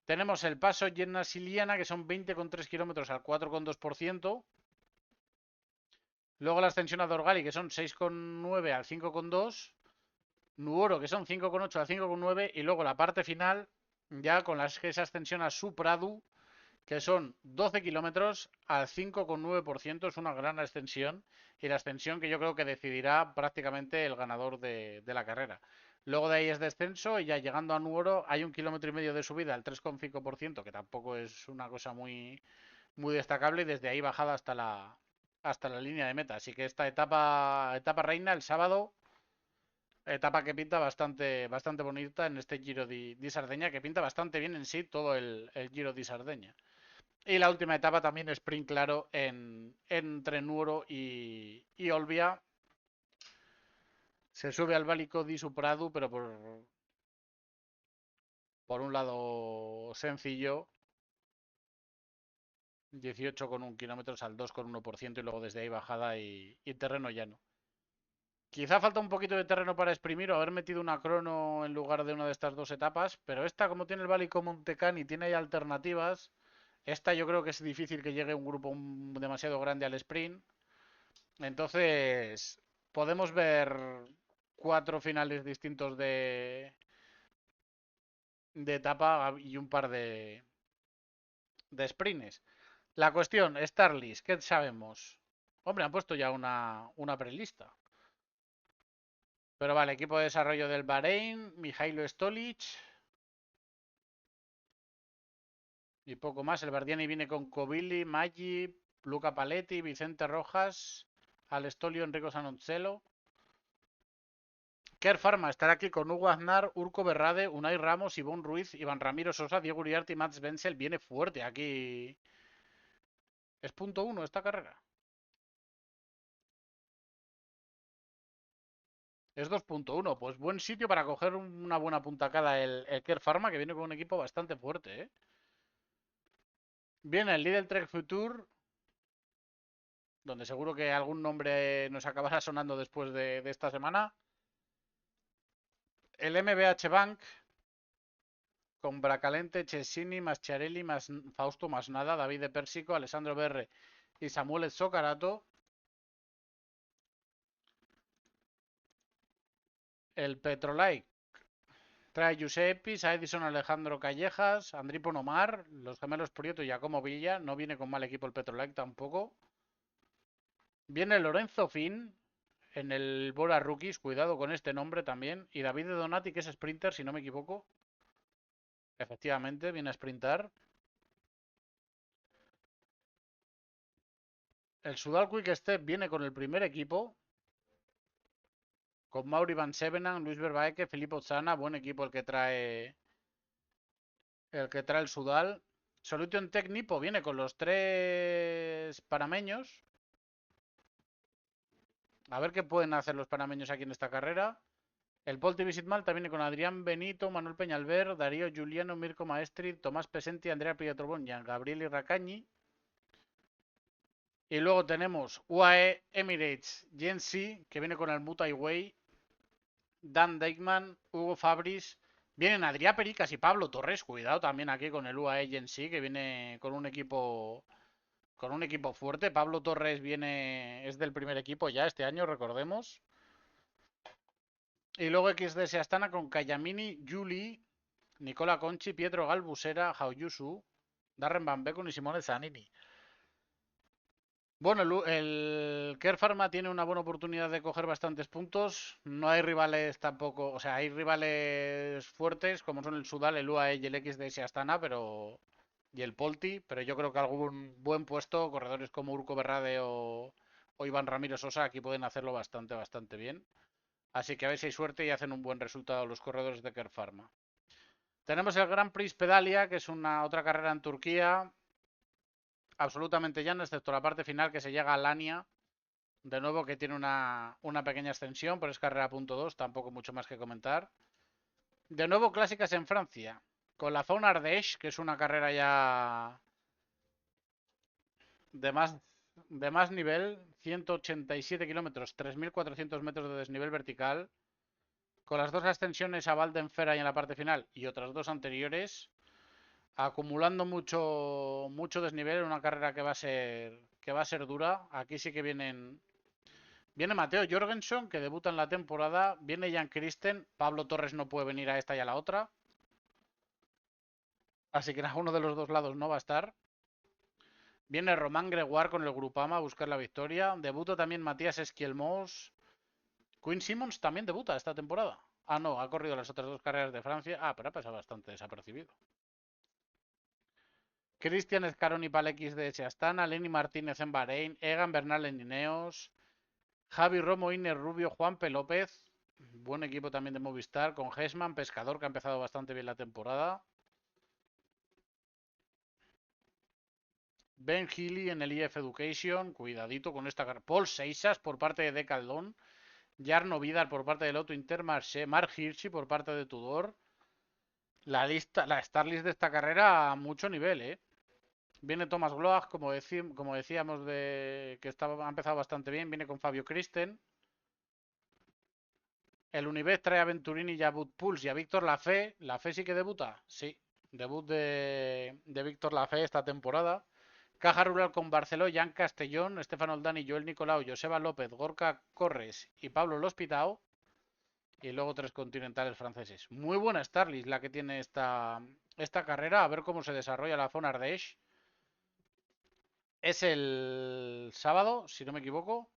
Tenemos el paso Yenna Siliana, que son 20,3 kilómetros al 4,2%. Luego la ascensión a Dorgali, que son 6,9 al 5,2. Nuoro, que son 5,8 al 5,9. Y luego la parte final, ya con esa ascensión a Supradu, que son 12 kilómetros al 5,9%. Es una gran ascensión. Y la ascensión que yo creo que decidirá prácticamente el ganador de la carrera. Luego de ahí es descenso y ya llegando a Nuoro hay 1,5 km de subida al 3,5%, que tampoco es una cosa muy destacable. Y desde ahí bajada hasta la línea de meta. Así que esta etapa reina el sábado, etapa que pinta bastante bonita en este Giro di Sardeña, que pinta bastante bien en sí todo el Giro di Sardeña. Y la última etapa también sprint claro entre Nuoro y Olbia. Se sube al Válico di Supradu, pero por un lado sencillo, 18,1 kilómetros al 2,1% y luego desde ahí bajada y terreno llano. Quizá falta un poquito de terreno para exprimir o haber metido una crono en lugar de una de estas dos etapas, pero esta, como tiene el Válico Montecán y tiene ahí alternativas, esta yo creo que es difícil que llegue un grupo demasiado grande al sprint. Entonces, podemos ver 4 finales distintos de etapa y un par de sprints. La cuestión, Starlist, ¿qué sabemos? Hombre, han puesto ya una prelista. Pero vale, equipo de desarrollo del Bahrein, Mijailo Stolic y poco más. El Bardiani viene con Covilli, Maggi, Luca Paletti, Vicente Rojas, Alestolio, Enrico Sanoncello. Kerr Pharma estará aquí con Hugo Aznar, Urco Berrade, Unai Ramos, Ivonne Ruiz, Iván Ramiro Sosa, Diego Uriarte y Mats Benzel. Viene fuerte aquí. Es .1 esta carrera. Es 2,1. Pues buen sitio para coger una buena puntacada el Kerr Pharma, que viene con un equipo bastante fuerte, ¿eh? Viene el Lidl Trek Future, donde seguro que algún nombre nos acabará sonando después de esta semana. El MBH Bank, con Bracalente, Cesini, Masciarelli, Fausto Masnada, David de Pérsico, Alessandro Berre y Samuel Zoccarato. El Petrolike trae Giuseppi, Edison Alejandro Callejas, Andrí Ponomar, los gemelos Prieto y Giacomo Villa. No viene con mal equipo el Petrolike tampoco. Viene Lorenzo Fin en el Bora Rookies, cuidado con este nombre también. Y David de Donati, que es sprinter, si no me equivoco. Efectivamente, viene a sprintar. El Sudal Quick Step viene con el primer equipo. Con Mauri Van Sevenan, Luis Verbaeke, Filippo Zana. Buen equipo el que trae el Sudal. Solution Tech Nipo viene con los 3 panameños. A ver qué pueden hacer los panameños aquí en esta carrera. El Polti Visit Malta viene con Adrián Benito, Manuel Peñalver, Darío Giuliano, Mirko Maestri, Tomás Pesenti, Andrea Prietrobón, Gabriel Irracañi. Y luego tenemos UAE Emirates Gensi, que viene con el Mutai Way, Dan Deichmann, Hugo Fabris. Vienen Adrià Pericas y Pablo Torres. Cuidado también aquí con el UAE Gensi, que viene con un equipo fuerte. Pablo Torres es del primer equipo ya este año, recordemos. Y luego XDS Astana con Kayamini, Juli, Nicola Conchi, Pietro Galbusera, Hauyusu, Darren Van Beekon y Simone Zanini. Bueno, el Kerr Pharma tiene una buena oportunidad de coger bastantes puntos. No hay rivales tampoco, o sea, hay rivales fuertes como son el Sudal, el UAE y el XDS Astana, y el Polti, pero yo creo que algún buen puesto, corredores como Urco Berrade o Iván Ramírez Sosa aquí pueden hacerlo bastante bien. Así que a ver si hay suerte y hacen un buen resultado los corredores de Kerr Pharma. Tenemos el Grand Prix Pedalia, que es una otra carrera en Turquía, absolutamente llana, excepto la parte final que se llega a Lania. De nuevo que tiene una pequeña extensión, pero es carrera punto .2, tampoco mucho más que comentar. De nuevo clásicas en Francia, con la Fauna Ardèche, que es una carrera ya de más, de más nivel, 187 kilómetros, 3.400 metros de desnivel vertical, con las dos ascensiones a Val d'Enfera y en la parte final y otras dos anteriores, acumulando mucho desnivel en una carrera que va a ser dura. Aquí sí que viene Mateo Jorgensen, que debuta en la temporada. Viene Jan Christen. Pablo Torres no puede venir a esta y a la otra. Así que en alguno de los dos lados no va a estar. Viene Román Gregoire con el Grupama a buscar la victoria. Debuta también Matías Esquielmos. Quinn Simmons también debuta esta temporada. Ah, no, ha corrido las otras dos carreras de Francia. Ah, pero ha pasado bastante desapercibido. Cristian Escaroni para el XDS Astana. Lenny Martínez en Bahrein. Egan Bernal en Ineos. Javi Romo, Iner Rubio, Juanpe López. Buen equipo también de Movistar con Hesman, Pescador, que ha empezado bastante bien la temporada. Ben Healy en el IF Education, cuidadito con esta carrera. Paul Seixas por parte de Decathlon. Jarno Vidal por parte del Auto Intermarché. Mark Hirschi por parte de Tudor. La Starlist de esta carrera a mucho nivel, ¿eh? Viene Thomas Gloag, como decíamos, ha empezado bastante bien. Viene con Fabio Kristen. El Unibet trae a Venturini y a Bud Puls y a Víctor Lafay. ¿Lafay sí que debuta? Sí. Debut de Víctor Lafay esta temporada. Caja Rural con Barceló, Jan Castellón, Estefano Oldani, Joel Nicolau, Joseba López, Gorka Corres y Pablo Lospitao. Y luego tres continentales franceses. Muy buena Starlist la que tiene esta carrera. A ver cómo se desarrolla la zona Ardèche. Es el sábado, si no me equivoco.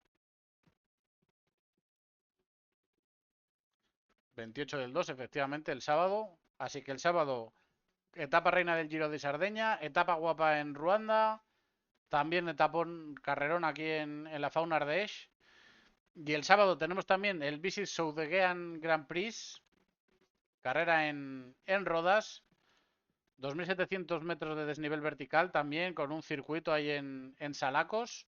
28 del 2, efectivamente, el sábado. Así que el sábado, etapa reina del Giro de Sardeña, etapa guapa en Ruanda, también etapón carrerón aquí en la Fauna Ardèche. Y el sábado tenemos también el Visit Soudeguean Grand Prix, carrera en Rodas, 2.700 metros de desnivel vertical también, con un circuito ahí en Salacos.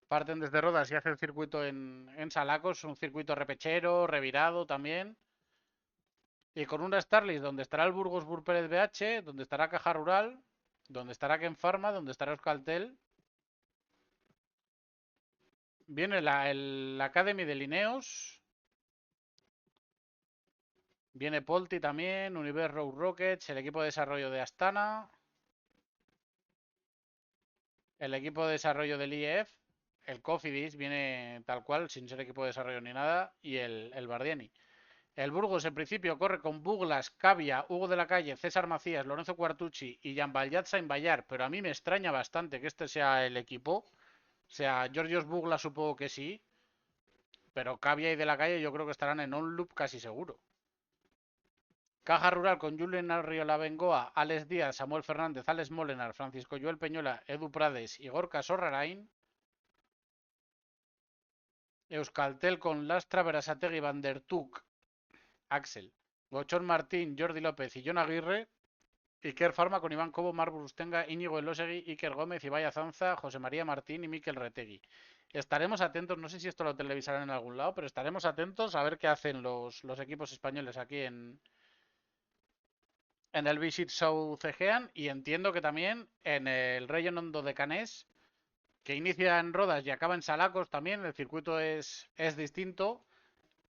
Parten desde Rodas y hacen circuito en Salacos, un circuito repechero, revirado también. Y con una Starlist donde estará el Burgos Burpérez BH, donde estará Caja Rural, donde estará Ken Pharma, donde estará Euskaltel. Viene el Academy de Lineos. Viene Polti también, Universe Road Rockets, el equipo de desarrollo de Astana. El equipo de desarrollo del IEF. El Cofidis viene tal cual, sin ser equipo de desarrollo ni nada. Y el Bardiani. El Burgos en principio corre con Buglas, Cavia, Hugo de la Calle, César Macías, Lorenzo Quartucci y Jan Baljatsa en Bayar, pero a mí me extraña bastante que este sea el equipo. O sea, Georgios Buglas supongo que sí, pero Cavia y de la Calle yo creo que estarán en on loop casi seguro. Caja Rural con Julen Arriola Bengoa, Alex Díaz, Samuel Fernández, Alex Molenar, Francisco Joel Peñola, Edu Prades y Gorka Sorrarain. Euskaltel con Lastra, Berasategui, Van der Tuk, Axel, Gochón Martín, Jordi López y John Aguirre. Iker Farma con Iván Cobo, Marc Brustenga, Íñigo Elosegui, Iker Gómez, Ibai Azanza, José María Martín y Miquel Retegui. Estaremos atentos, no sé si esto lo televisarán en algún lado, pero estaremos atentos a ver qué hacen los equipos españoles aquí en el Visit South Egean, y entiendo que también en el Reino Hondo de Canés, que inicia en Rodas y acaba en Salacos también, el circuito es distinto.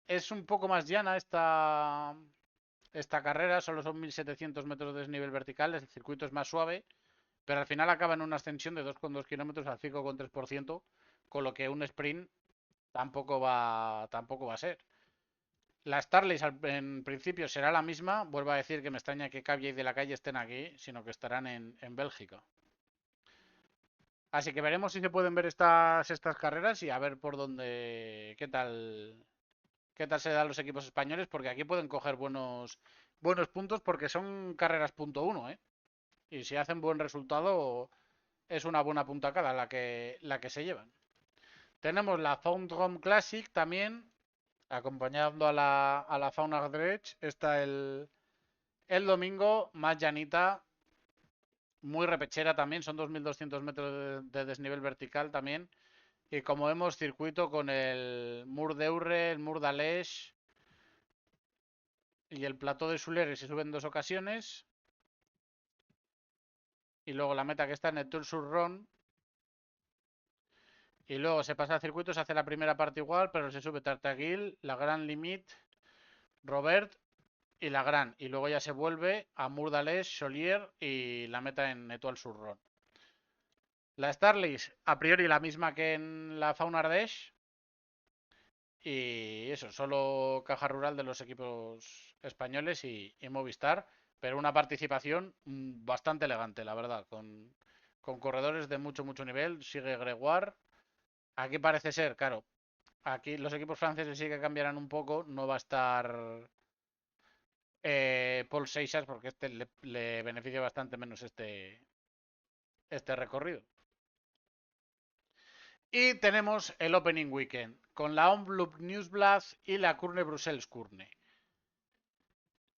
Es un poco más llana esta carrera, solo son 1700 metros de desnivel vertical, el circuito es más suave, pero al final acaba en una ascensión de 2,2 kilómetros al 5,3%, con lo que un sprint tampoco va a ser. La Starleys en principio será la misma. Vuelvo a decir que me extraña que Cavia y De la Calle estén aquí, sino que estarán en Bélgica. Así que veremos si se pueden ver estas carreras y a ver por dónde, qué tal se dan los equipos españoles, porque aquí pueden coger buenos puntos porque son carreras punto uno, ¿eh? Y si hacen buen resultado, es una buena punta cada la que se llevan. Tenemos la Foundrome Classic también, acompañando a la Fauna Dredge. Está el domingo, más llanita, muy repechera también, son 2200 metros de desnivel vertical también. Y como vemos, circuito con el Mur d'Eurre, el Mur d'Aleix y el plató de Suler, se suben 2 ocasiones. Y luego la meta que está en el Tour sur Ron. Y luego se pasa al circuito, se hace la primera parte igual, pero se sube Tartaguil, la Gran Limit, Robert y la Gran. Y luego ya se vuelve a Mur d'Aleix, Solier y la meta en Etoile sur Ron. La Starleys, a priori la misma que en la Fauna Ardèche. Y eso, solo caja rural de los equipos españoles y Movistar, pero una participación bastante elegante, la verdad, con corredores de mucho nivel. Sigue Gregoire. Aquí parece ser, claro, aquí los equipos franceses sí que cambiarán un poco. No va a estar Paul Seixas porque le beneficia bastante menos este recorrido. Y tenemos el Opening Weekend con la Omloop Nieuwsblad y la Kurne Brussels Kurne.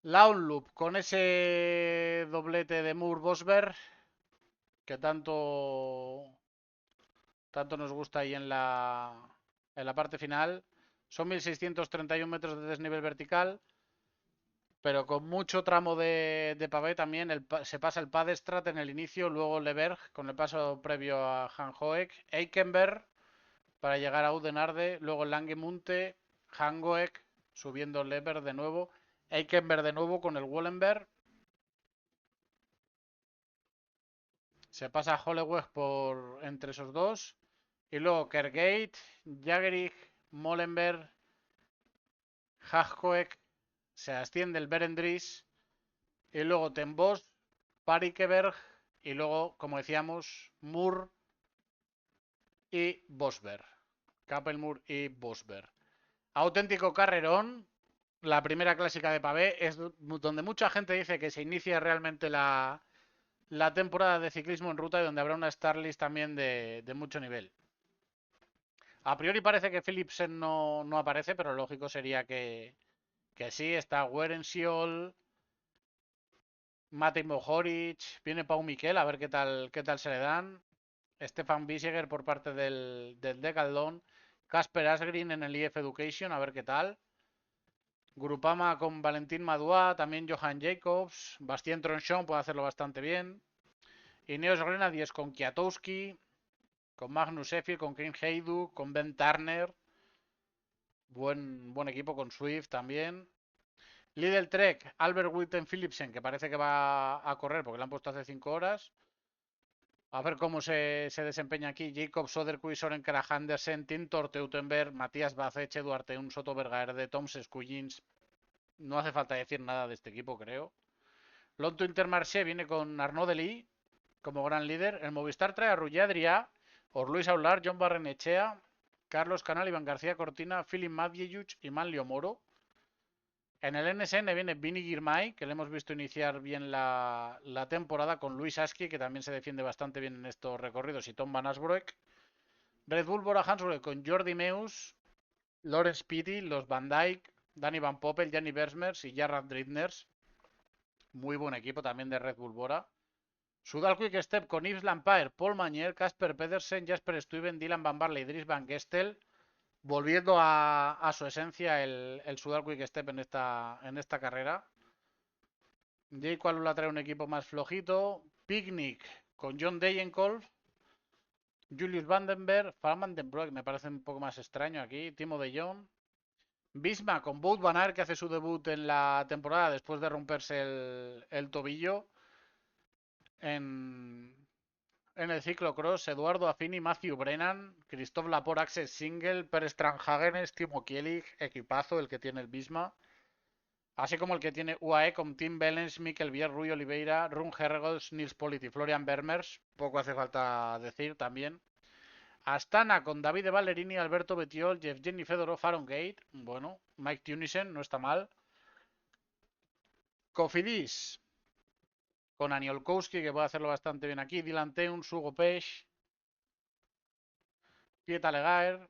La Omloop con ese doblete de Moore Bosberg que tanto nos gusta ahí en la parte final. Son 1631 metros de desnivel vertical, pero con mucho tramo de pavé también. Se pasa el Padestrat en el inicio, luego Leberg con el paso previo a Hanhoek, Eikenberg para llegar a Udenarde, luego Langemunte, Hangoek, subiendo Leber de nuevo, Eikenberg de nuevo con el Wallenberg. Se pasa Holloweg por entre esos dos. Y luego Kergate, Jagerich, Molenberg, Hagkoek, se asciende el Berendries. Y luego Ten Bosch, Parikeberg. Y luego, como decíamos, Moore y Bosberg. Kappelmoor y Bosberg. Auténtico carrerón. La primera clásica de pavé es donde mucha gente dice que se inicia realmente la temporada de ciclismo en ruta y donde habrá una Starlist también de mucho nivel. A priori parece que Philipsen no aparece, pero lógico sería que sí. Está Werensiol, Matej Mohoric, viene Pau Miquel, a ver qué tal se le dan. Stefan Biesiger por parte del Decathlon. Casper Asgreen en el IF Education, a ver qué tal. Grupama con Valentín Madua, también Johan Jacobs. Bastien Tronchon puede hacerlo bastante bien. Ineos Grenadiers con Kwiatkowski, con Magnus Sheffield, con Ken Heidu, con Ben Turner. Buen equipo con Swift también. Lidl Trek, Albert Witten Philipsen, que parece que va a correr porque lo han puesto hace 5 horas. A ver cómo se desempeña aquí. Jacob Soderquist, Soren Kragh Andersen, Tim Teutenberg, Matías Baceche, Duarte, Un Soto Vergaerde, Tom Skujins. No hace falta decir nada de este equipo, creo. Lonto Intermarché viene con Arnaud Delis como gran líder. El Movistar trae a Rulli Adrià, Luis Aular, John Barrenechea, Carlos Canal, Iván García Cortina, Filip Matvieyuch y Manlio Moro. En el NSN viene Vini Girmay, que le hemos visto iniciar bien la temporada con Luis Aski, que también se defiende bastante bien en estos recorridos, y Tom Van Asbroek. Red Bull Bora Hansgrohe con Jordi Meus, Lawrence Pitty, los Van Dijk, Danny Van Poppel, Gianni Versmers y Jarrad Drittners. muy buen equipo también de Red Bull Bora. Sudal Quick Step con Yves Lampaert, Paul Mañer, Casper Pedersen, Jasper Stuyven, Dylan Van Barley, Dries Van Gestel, volviendo a su esencia el Sudal Quick Step en esta carrera. Jake Qualula trae un equipo más flojito. Picnic con John Degenkolb, Julius Vandenberg, Farman den Broek, me parece un poco más extraño aquí. Timo de Jong. Bisma con Wout van Aert, que hace su debut en la temporada después de romperse el tobillo en, en el ciclocross. Eduardo Affini, Matthew Brennan, Christophe Laporte, Axel Singel, Per Stranhagenes, Timo Kielig, equipazo el que tiene el Bisma. Así como el que tiene UAE con Tim Bellens, Mikel Bier, Rui Oliveira, Run Herregods, Nils Polit y Florian Vermers. Poco hace falta decir también. Astana con Davide Ballerini, Alberto Bettiol, Yevgeny Fedorov, Aaron Gate. Bueno, Mike Tunisen, no está mal. Cofidis con Aniolkowski, que puede hacerlo bastante bien aquí. Dylan Teuns, Hugo Pech, Pieta Legaer.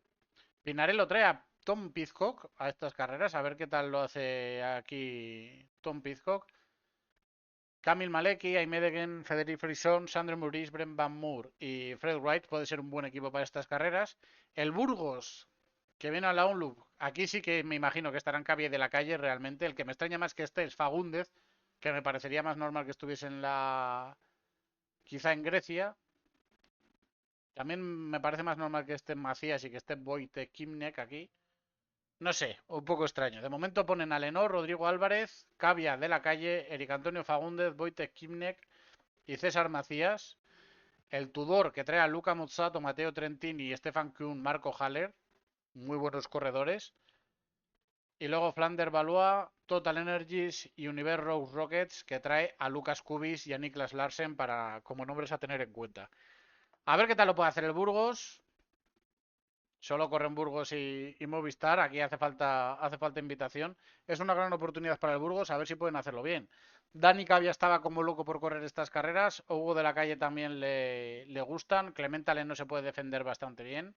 Pinarello trae a Tom Pidcock a estas carreras, a ver qué tal lo hace aquí Tom Pidcock. Kamil Maleki, Aimedegen, Federic Frison, Sandro Maurice, Brent Van Moor y Fred Wright puede ser un buen equipo para estas carreras. El Burgos, que viene a la Onloop, aquí sí que me imagino que estarán Cavier de la calle realmente. El que me extraña más que esté es Fagúndez, que me parecería más normal que estuviese en quizá en Grecia. También me parece más normal que esté Macías y que esté Wojtek Kimnek aquí. No sé, un poco extraño. De momento ponen a Lenor, Rodrigo Álvarez, Cavia de la calle, Eric Antonio Fagúndez, Wojtek Kimnek y César Macías. El Tudor que trae a Luca Mozzato, Mateo Trentini y Stefan Kuhn, Marco Haller. Muy buenos corredores. Y luego Flander Valois, Total Energies y Universe Rose Rockets que trae a Lucas Kubis y a Niklas Larsen como nombres a tener en cuenta. A ver qué tal lo puede hacer el Burgos. Solo corren Burgos y Movistar. Aquí hace falta invitación. Es una gran oportunidad para el Burgos. A ver si pueden hacerlo bien. Dani Cavia estaba como loco por correr estas carreras. Hugo de la Calle también le gustan. Clement Allen no se puede defender bastante bien.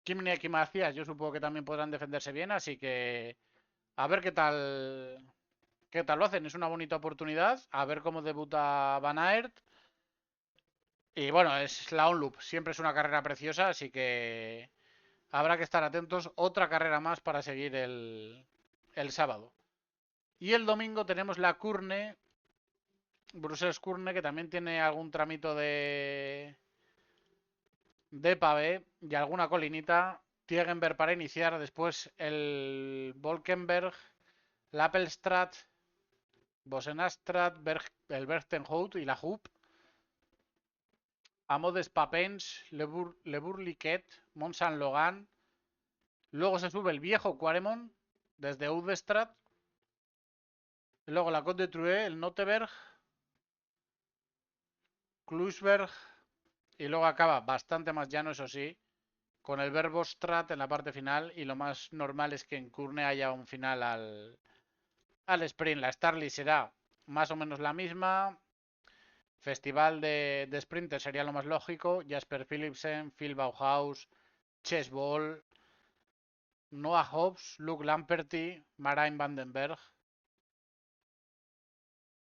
Kimniak y Macías yo supongo que también podrán defenderse bien. Así que a ver qué tal lo hacen. Es una bonita oportunidad. A ver cómo debuta Van Aert. Y bueno, es la Onloop. Siempre es una carrera preciosa. Así que habrá que estar atentos. Otra carrera más para seguir el sábado. Y el domingo tenemos la Kurne, Bruselas Kurne, que también tiene algún tramito de pavé y alguna colinita. Tiegenberg para iniciar. Después el Volkenberg, la Appelstraat, Bosenastrat, el Berchtenhout y la Hoop. Amodes Papens, Le Bourliquet, Mont Saint Logan. Luego se sube el viejo Quaremont desde Udestrat. Luego la Côte de Trué, el Noteberg, Kluisberg. Y luego acaba bastante más llano, eso sí, con el Verbostrat en la parte final. Y lo más normal es que en Kurne haya un final al sprint. La Starly será más o menos la misma. Festival de sprinter sería lo más lógico. Jasper Philipsen, Phil Bauhaus, Chess Ball, Noah Hobbs, Luke Lamperty, Marijn Vandenberg,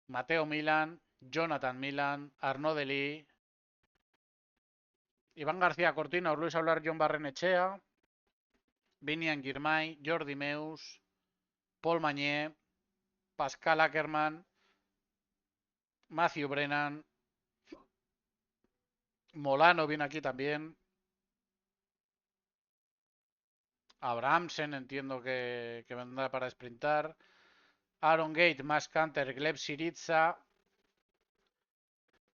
Mateo Milan, Jonathan Milan, Arnaud Delis, Iván García Cortina, Luis Hablar, John Barrenechea, Vinian Girmay, Jordi Meus, Paul Magnier, Pascal Ackermann, Matthew Brennan, Molano viene aquí también, Abrahamsen entiendo que vendrá para sprintar, Aaron Gate, Max Canter, Gleb Syriza,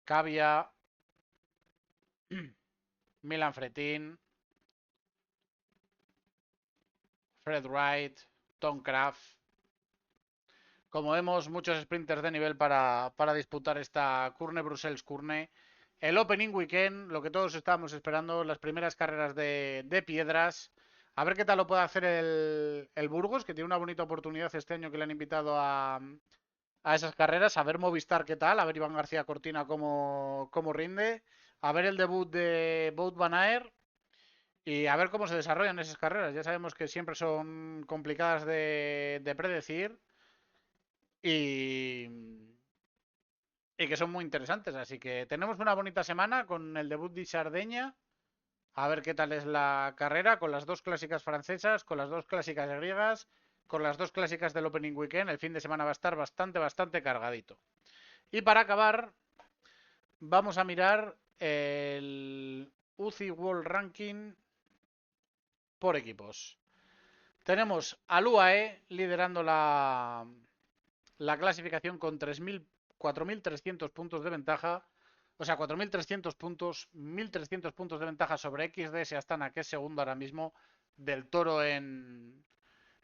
Cavia, Milan Fretin, Fred Wright, Tom Kraft. Como vemos, muchos sprinters de nivel para disputar esta Kurne Brussels Kurne. El Opening Weekend, lo que todos estábamos esperando, las primeras carreras de piedras. A ver qué tal lo puede hacer el Burgos, que tiene una bonita oportunidad este año que le han invitado a esas carreras. A ver Movistar qué tal, a ver Iván García Cortina cómo rinde. A ver el debut de Wout van Aert. Y a ver cómo se desarrollan esas carreras. Ya sabemos que siempre son complicadas de predecir. y, y que son muy interesantes. Así que tenemos una bonita semana con el debut de Sardeña. A ver qué tal es la carrera con las dos clásicas francesas, con las dos clásicas griegas, con las dos clásicas del Opening Weekend. El fin de semana va a estar bastante cargadito. Y para acabar, vamos a mirar el UCI World Ranking por equipos. Tenemos al UAE liderando la clasificación con 4.300 puntos de ventaja. O sea, 4.300 puntos, 1.300 puntos de ventaja sobre XDS Astana, que es segundo ahora mismo. Del Toro en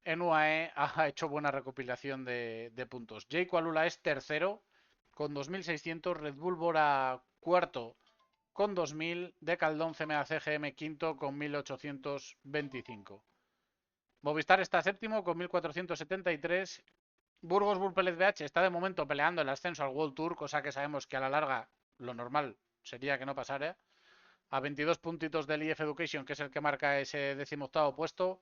UAE ha hecho buena recopilación de puntos. Jayco Alula es tercero con 2.600. Red Bull Bora cuarto con 2.000. De Caldón CMA CGM quinto con 1.825. Movistar está séptimo con 1.473. Burgos Burpelez BH está de momento peleando el ascenso al World Tour, cosa que sabemos que a la larga lo normal sería que no pasara. A 22 puntitos del IF Education, que es el que marca ese 18º puesto.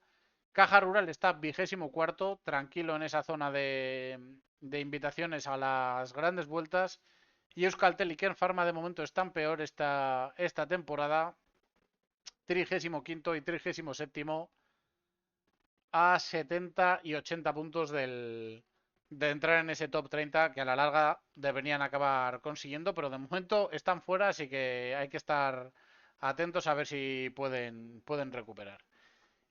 Caja Rural está 24º, tranquilo en esa zona de invitaciones a las grandes vueltas. Y Euskaltel y Kern Pharma de momento están peor esta temporada. 35º y 37º a 70 y 80 puntos de entrar en ese top 30 que a la larga deberían acabar consiguiendo, pero de momento están fuera, así que hay que estar atentos a ver si pueden recuperar.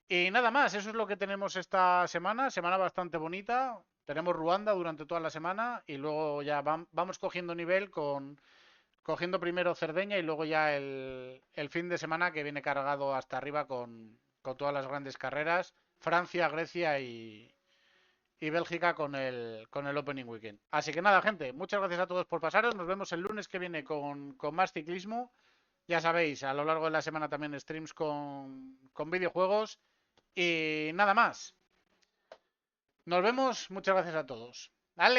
Y nada más, eso es lo que tenemos esta semana bastante bonita. Tenemos Ruanda durante toda la semana y luego ya vamos cogiendo nivel cogiendo primero Cerdeña y luego ya el fin de semana que viene cargado hasta arriba con todas las grandes carreras. Francia, Grecia y Bélgica con el Opening Weekend. Así que nada, gente, muchas gracias a todos por pasaros. Nos vemos el lunes que viene con más ciclismo. Ya sabéis, a lo largo de la semana también streams con videojuegos. Y nada más. Nos vemos. Muchas gracias a todos. ¡Ale!